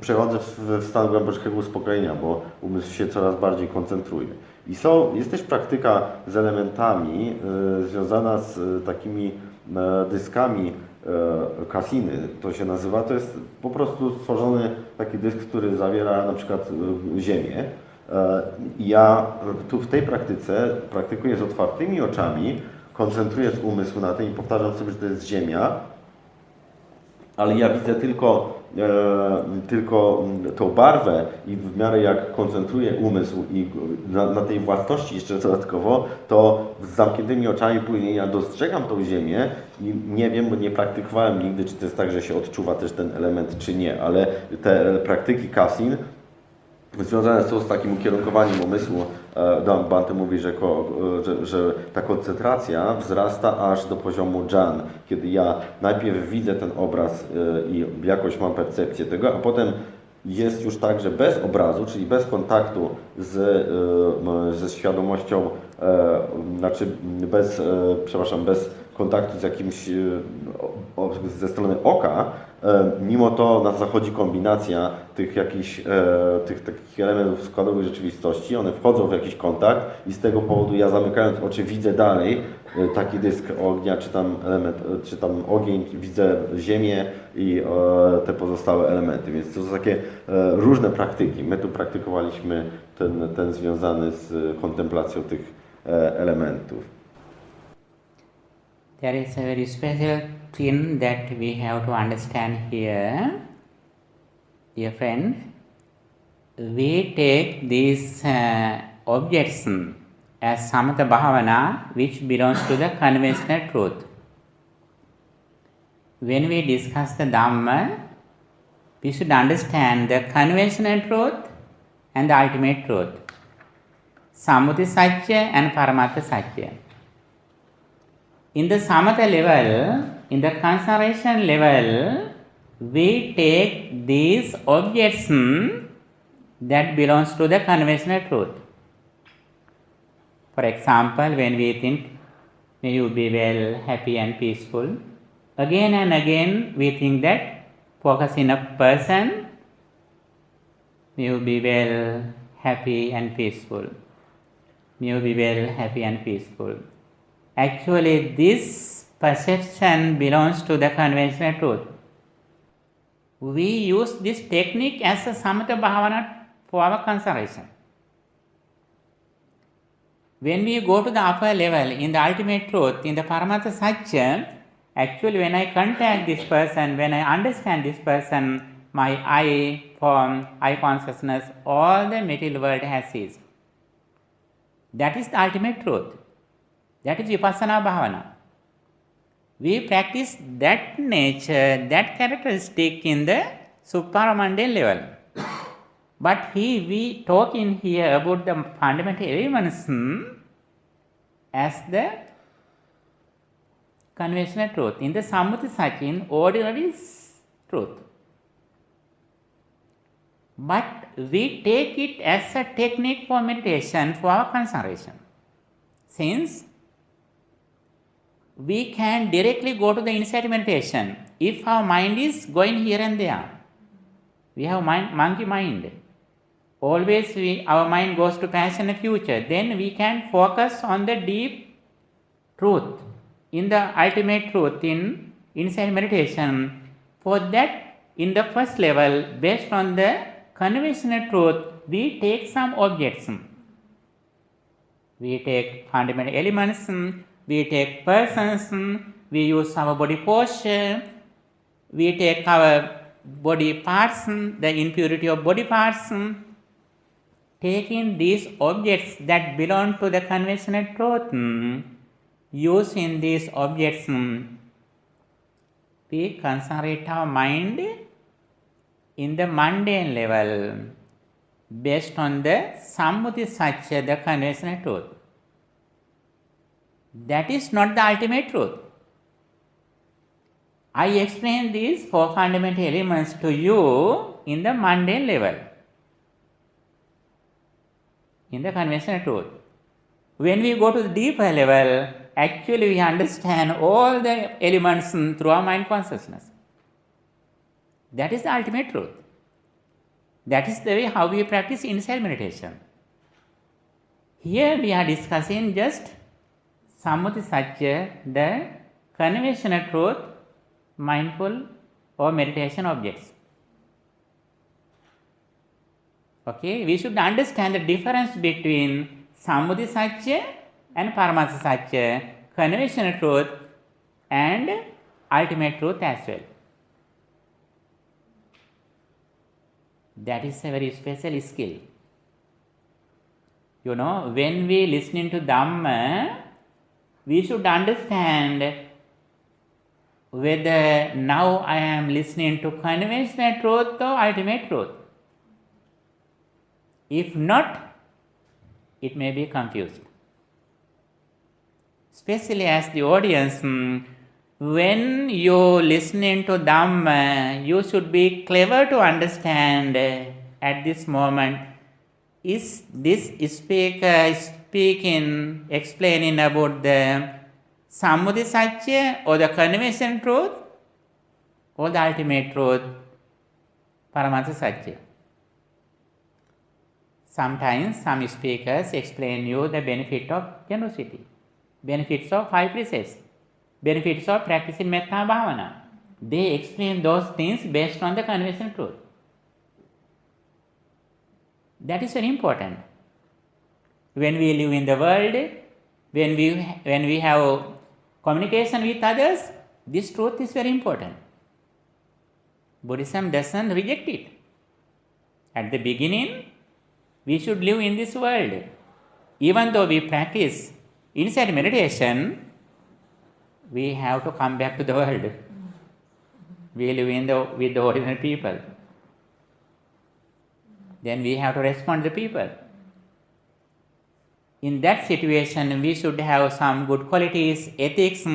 przechodzę w stan głębokiego uspokojenia, bo umysł się coraz bardziej koncentruje. I jest też praktyka z elementami związana z takimi dyskami kasiny, to się nazywa, to jest po prostu stworzony taki dysk, który zawiera na przykład ziemię. Ja tu w tej praktyce praktykuję z otwartymi oczami, koncentruję umysł na tym i powtarzam sobie, że to jest ziemia, ale ja widzę tylko tą barwę i w miarę jak koncentruję umysł i na tej własności jeszcze dodatkowo, to z zamkniętymi oczami później ja dostrzegam tą ziemię i nie wiem, bo nie praktykowałem nigdy, czy to jest tak, że się odczuwa też ten element, czy nie, ale te praktyki kasin związane są z takim ukierunkowaniem umysłu. Bhante mówi, że ta koncentracja wzrasta aż do poziomu 𝐁𝐿, kiedy ja najpierw widzę ten obraz i jakoś mam percepcję tego, a potem jest już tak, że bez obrazu, czyli bez kontaktu ze świadomością, bez kontaktu z jakimś ze strony oka, mimo to nas zachodzi kombinacja tych jakichś tych takich elementów składowych rzeczywistości, one wchodzą w jakiś kontakt i z tego powodu ja zamykając oczy widzę dalej taki dysk ognia, czy tam element, czy tam ogień, widzę ziemię i te pozostałe elementy, więc to są takie różne praktyki. My tu praktykowaliśmy ten związany z kontemplacją tych elementów. There is a very special thing that we have to understand here, dear friend. We take these objects as samatha bhavana, which belongs to the conventional truth. When we discuss the Dhamma, we should understand the conventional truth and the ultimate truth, Sammuti Satya and Paramatma Satya. In the samatha level, in the concentration level, we take these objects that belongs to the conventional truth. For example, when we think, may you be well, happy and peaceful, again and again we think that focus in a person, may you be well, happy and peaceful. May you be well, happy and peaceful. Actually, this perception belongs to the conventional truth. We use this technique as a samatha bhavana for our concentration. When we go to the upper level, in the ultimate truth, in the Paramatma Satya, actually when I contact this person, when I understand this person, my I form, I consciousness, all the material world has ceased. That is the ultimate truth. That is Vipassana Bhavana. We practice that nature, that characteristic in the supramundane level. But we talk in here about the fundamental elements as the conventional truth, in the Sammuti Satya, in ordinary truth. But we take it as a technique for meditation, for our concentration. Since we can directly go to the insight meditation if our mind is going here and there. We have monkey mind. Always our mind goes to past and future. Then we can focus on the deep truth, in the ultimate truth, in insight meditation. For that, in the first level, based on the conventional truth, we take some objects. We take fundamental elements, we take persons, we use our body posture, we take our body parts, the impurity of body parts. Taking these objects that belong to the conventional truth, using these objects, we concentrate our mind in the mundane level based on the Sammuti Satya, the conventional truth. That is not the ultimate truth. I explain these four fundamental elements to you in the mundane level, in the conventional truth. When we go to the deeper level, actually we understand all the elements through our mind consciousness. That is the ultimate truth. That is the way how we practice insight meditation. Here we are discussing just Sammuti Satya, the conventional truth, mindful or meditation objects. Okay, we should understand the difference between Sammuti Satya and Paramatma Satya, conventional truth and ultimate truth as well. That is a very special skill. You know, when we listening to Dhamma, we should understand whether now I am listening to conventional truth or ultimate truth. If not, it may be confused. Especially as the audience, when you listening to Dhamma, you should be clever to understand at this moment, is this speaker speaking, explaining about the Sammuti Satya or the conventional truth, or the ultimate truth, Paramahansa Satya. Sometimes some speakers explain you the benefit of generosity, benefits of 5 precepts, benefits of practicing metta bhavana. They explain those things based on the conventional truth. That is very important. When we live in the world, when we have communication with others, this truth is very important. Buddhism doesn't reject it. At the beginning, we should live in this world. Even though we practice inside meditation, we have to come back to the world. We live with the ordinary people. Then we have to respond to the people. In that situation, we should have some good qualities, ethics.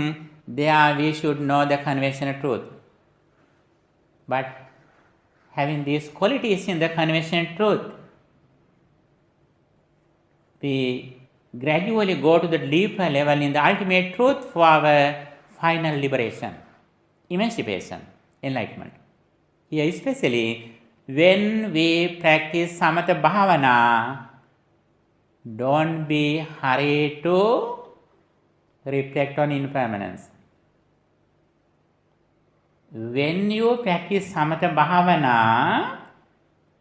There we should know the conventional truth. But having these qualities in the conventional truth, we gradually go to the deeper level in the ultimate truth for our final liberation, emancipation, enlightenment. Here especially, when we practice samatha bhavana, don't be hurried to reflect on impermanence. When you practice samatha bhavana,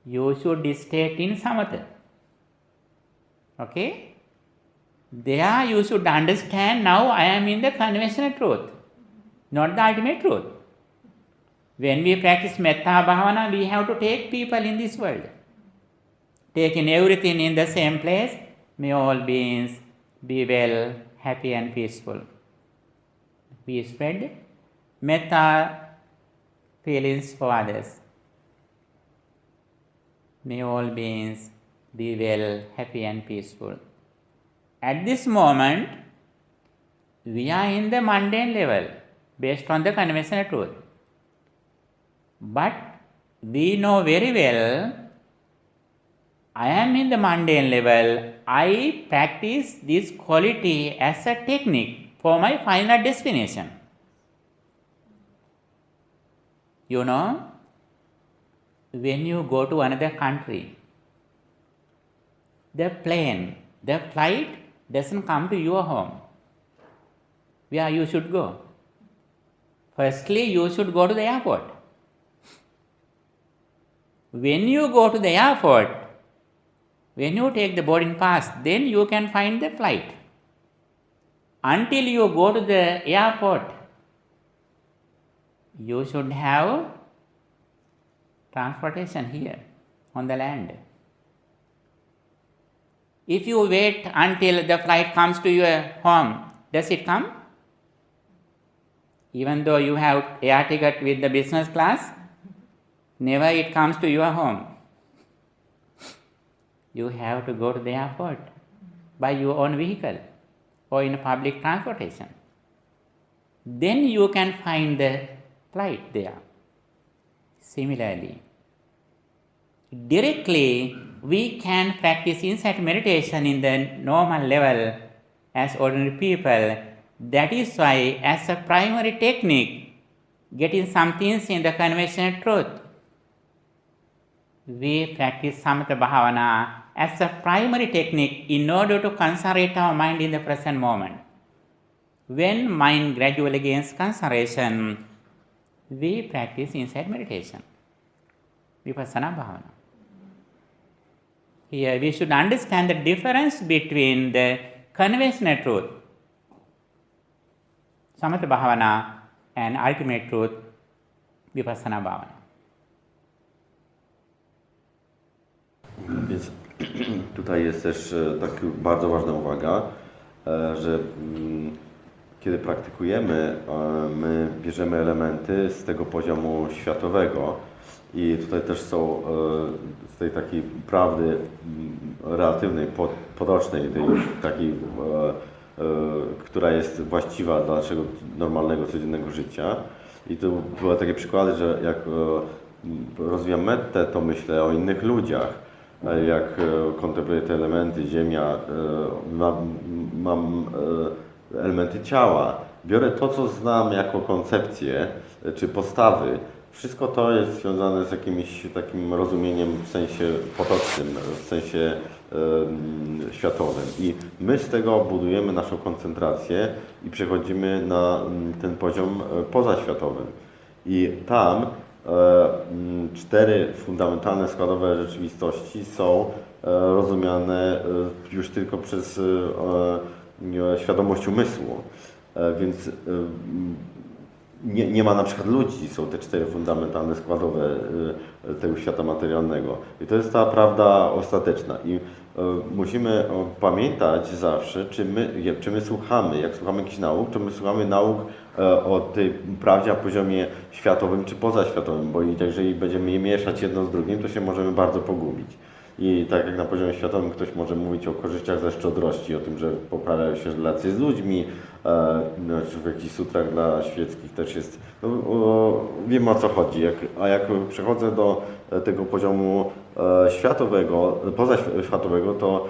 you should stay in samatha. Okay? There you should understand, now I am in the conventional truth, not the ultimate truth. When we practice metta bhavana, we have to take people in this world. Taking everything in the same place, may all beings be well, happy and peaceful. We spread metta feelings for others. May all beings be well, happy and peaceful. At this moment, we are in the mundane level based on the conventional truth. But we know very well, I am in the mundane level. I practice this quality as a technique for my final destination. You know, when you go to another country, the flight doesn't come to your home. Where you should go? Firstly, you should go to the airport. When you go to the airport, when you take the boarding pass, then you can find the flight. Until you go to the airport, you should have transportation here on the land. If you wait until the flight comes to your home, does it come? Even though you have air ticket with the business class, never it comes to your home. You have to go to the airport by your own vehicle or in public transportation. Then you can find the flight there. Similarly, directly we can practice insight meditation in the normal level as ordinary people. That is why, as a primary technique, getting some things in the conventional truth, we practice samatha bhavana as a primary technique in order to concentrate our mind in the present moment. When mind gradually gains concentration, we practice insight meditation, vipassana bhavana. Here we should understand the difference between the conventional truth, samatha bhavana, and ultimate truth, vipassana bhavana. Więc tutaj jest też taka bardzo ważna uwaga, że kiedy praktykujemy, my bierzemy elementy z tego poziomu światowego i tutaj też są z tej takiej prawdy relatywnej, potocznej, tej takiej, która jest właściwa dla naszego normalnego, codziennego życia. I tu były takie przykłady, że jak rozwijam mettę, to myślę o innych ludziach. Jak kontempluję te elementy, ziemia, mam elementy ciała, biorę to, co znam jako koncepcję czy postawy Wszystko to jest związane z jakimś takim rozumieniem w sensie potocznym, w sensie światowym. I my z tego budujemy naszą koncentrację i przechodzimy na ten poziom pozaświatowy. I tam 4 fundamentalne składowe rzeczywistości są rozumiane już tylko przez świadomość umysłu. Więc nie ma na przykład ludzi, są te 4 fundamentalne składowe tego świata materialnego. I to jest ta prawda ostateczna. I musimy pamiętać zawsze, czy my słuchamy, jak słuchamy jakichś nauk, czy my słuchamy nauk o tej prawdzie na poziomie światowym czy pozaświatowym, bo jeżeli będziemy je mieszać jedno z drugim, to się możemy bardzo pogubić. I tak jak na poziomie światowym ktoś może mówić o korzyściach ze szczodrości, o tym, że poprawiają się relacje z ludźmi, w jakichś sutrach dla świeckich też jest, wiemy o co chodzi. A jak przechodzę do tego poziomu światowego, pozaświatowego, to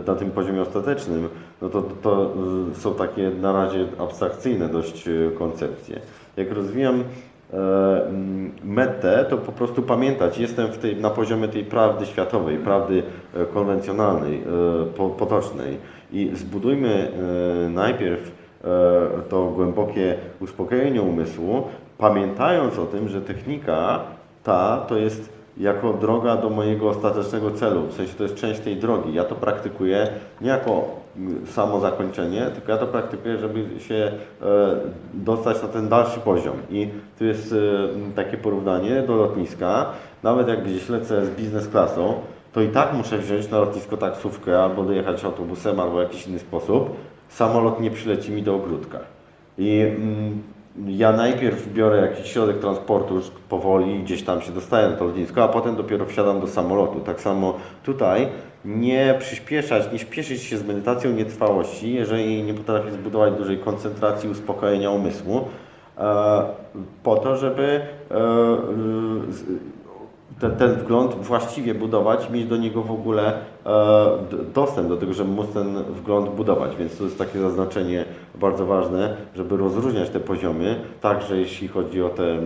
na tym poziomie ostatecznym, no to są takie na razie abstrakcyjne dość koncepcje. Jak rozwijam metę, to po prostu pamiętać, jestem na poziomie tej prawdy światowej, prawdy konwencjonalnej, potocznej i zbudujmy najpierw to głębokie uspokojenie umysłu, pamiętając o tym, że technika ta to jest jako droga do mojego ostatecznego celu, w sensie to jest część tej drogi. Ja to praktykuję nie jako samo zakończenie, tylko ja to praktykuję, żeby się dostać na ten dalszy poziom. I tu jest takie porównanie do lotniska. Nawet jak gdzieś lecę z biznes klasą, to i tak muszę wziąć na lotnisko taksówkę albo dojechać autobusem, albo w jakiś inny sposób. Samolot nie przyleci mi do ogródka. I ja najpierw biorę jakiś środek transportu, już powoli gdzieś tam się dostaję na to lotnisko, a potem dopiero wsiadam do samolotu. Tak samo tutaj nie przyspieszać, nie śpieszyć się z medytacją nietrwałości, jeżeli nie potrafię zbudować dużej koncentracji, uspokojenia umysłu, po to, żeby ten wgląd właściwie budować, mieć do niego w ogóle dostęp do tego, żeby móc ten wgląd budować. Więc to jest takie zaznaczenie bardzo ważne, żeby rozróżniać te poziomy, także jeśli chodzi o te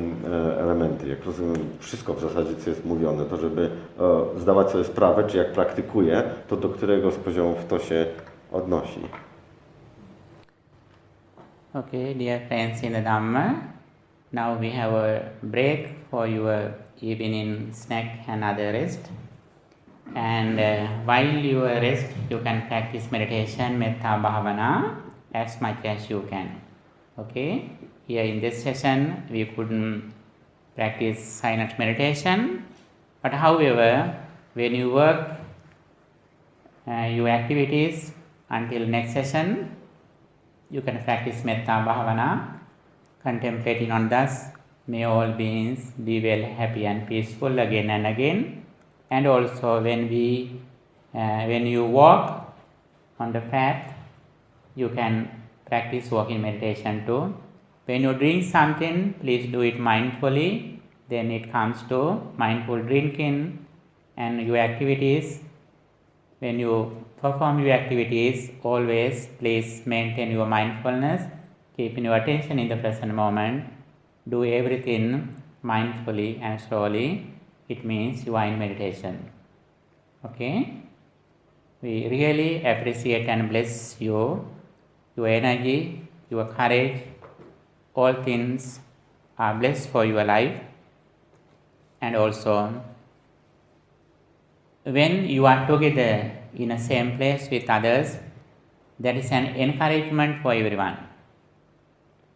elementy. Jak rozumiem, wszystko w zasadzie, co jest mówione, to żeby zdawać sobie sprawę, czy jak praktykuję, to do którego z poziomów to się odnosi. Okay, dear friends in the Dhamma, now we have a break for your evening snack and other rest. And while you rest, you can practice meditation, metta bhavana as much as you can. Okay, here in this session we couldn't practice silent meditation, but however, when you work your activities until next session, you can practice metta bhavana, contemplating on thus, may all beings be well, happy and peaceful again and again. And also when you walk on the path, you can practice walking meditation too. When you drink something, please do it mindfully. Then it comes to mindful drinking. And your activities, when you perform your activities, always please maintain your mindfulness, keeping your attention in the present moment. Do everything mindfully and slowly. It means you are in meditation. Okay? We really appreciate and bless you, your energy, your courage. All things are blessed for your life. And also, when you are together in the same place with others, that is an encouragement for everyone.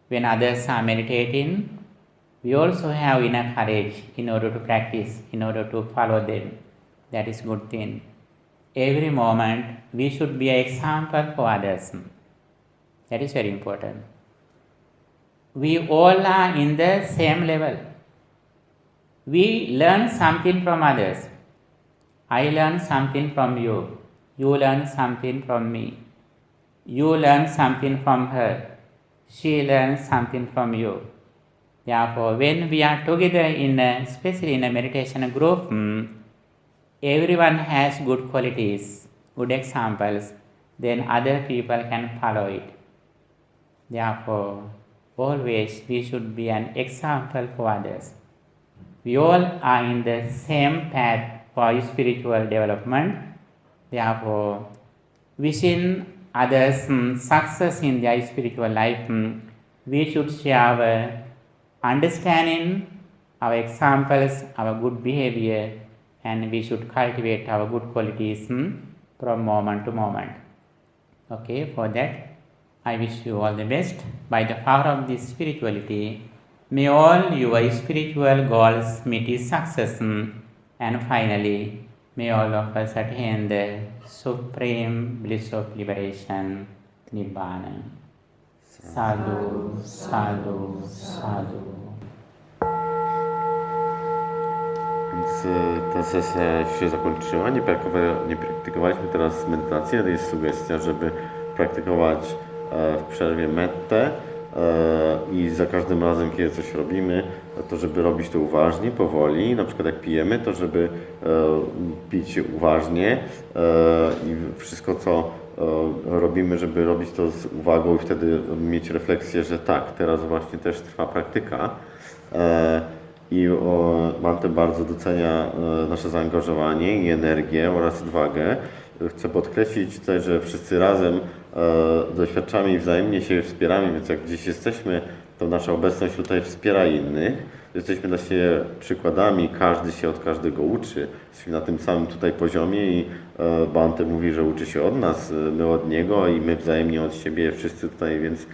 When others are meditating, we also have enough courage in order to practice, in order to follow them. That is good thing. Every moment we should be an example for others. That is very important. We all are in the same level. We learn something from others. I learn something from you. You learn something from me. You learn something from her. She learns something from you. Therefore, when we are together especially in a meditation group, everyone has good qualities, good examples, then other people can follow it. Therefore, always we should be an example for others. We all are in the same path for spiritual development. Therefore, wishing others success in their spiritual life, we should share our understanding, our examples, our good behavior, and we should cultivate our good qualities from moment to moment. Okay, for that, I wish you all the best. By the power of this spirituality, may all your spiritual goals meet its success, and finally, may all of us attain the supreme bliss of liberation, Nibbana. Sadhu, sadhu, sadhu. Więc ta sesja się zakończyła. Nie praktykowaliśmy teraz medytacji, ale jest sugestia, żeby praktykować w przerwie mettę i za każdym razem, kiedy coś robimy, to żeby robić to uważnie, powoli. Na przykład jak pijemy, to żeby pić uważnie i wszystko, co robimy, żeby robić to z uwagą i wtedy mieć refleksję, że tak, teraz właśnie też trwa praktyka. I Bhante bardzo docenia nasze zaangażowanie i energię oraz odwagę. Chcę podkreślić tutaj, że wszyscy razem doświadczamy i wzajemnie się wspieramy, więc jak gdzieś jesteśmy, to nasza obecność tutaj wspiera innych. Jesteśmy dla siebie przykładami, każdy się od każdego uczy. Jesteśmy na tym samym tutaj poziomie i Bhante mówi, że uczy się od nas, my od niego i my wzajemnie od siebie, wszyscy tutaj, więc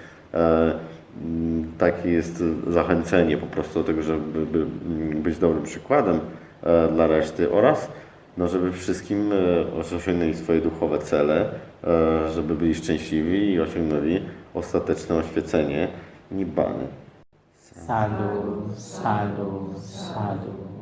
takie jest zachęcenie po prostu do tego, żeby być dobrym przykładem dla reszty oraz żeby wszystkim osiągnęli swoje duchowe cele, żeby byli szczęśliwi i osiągnęli ostateczne oświecenie Nibbany. Sadhu, sadhu, sadhu.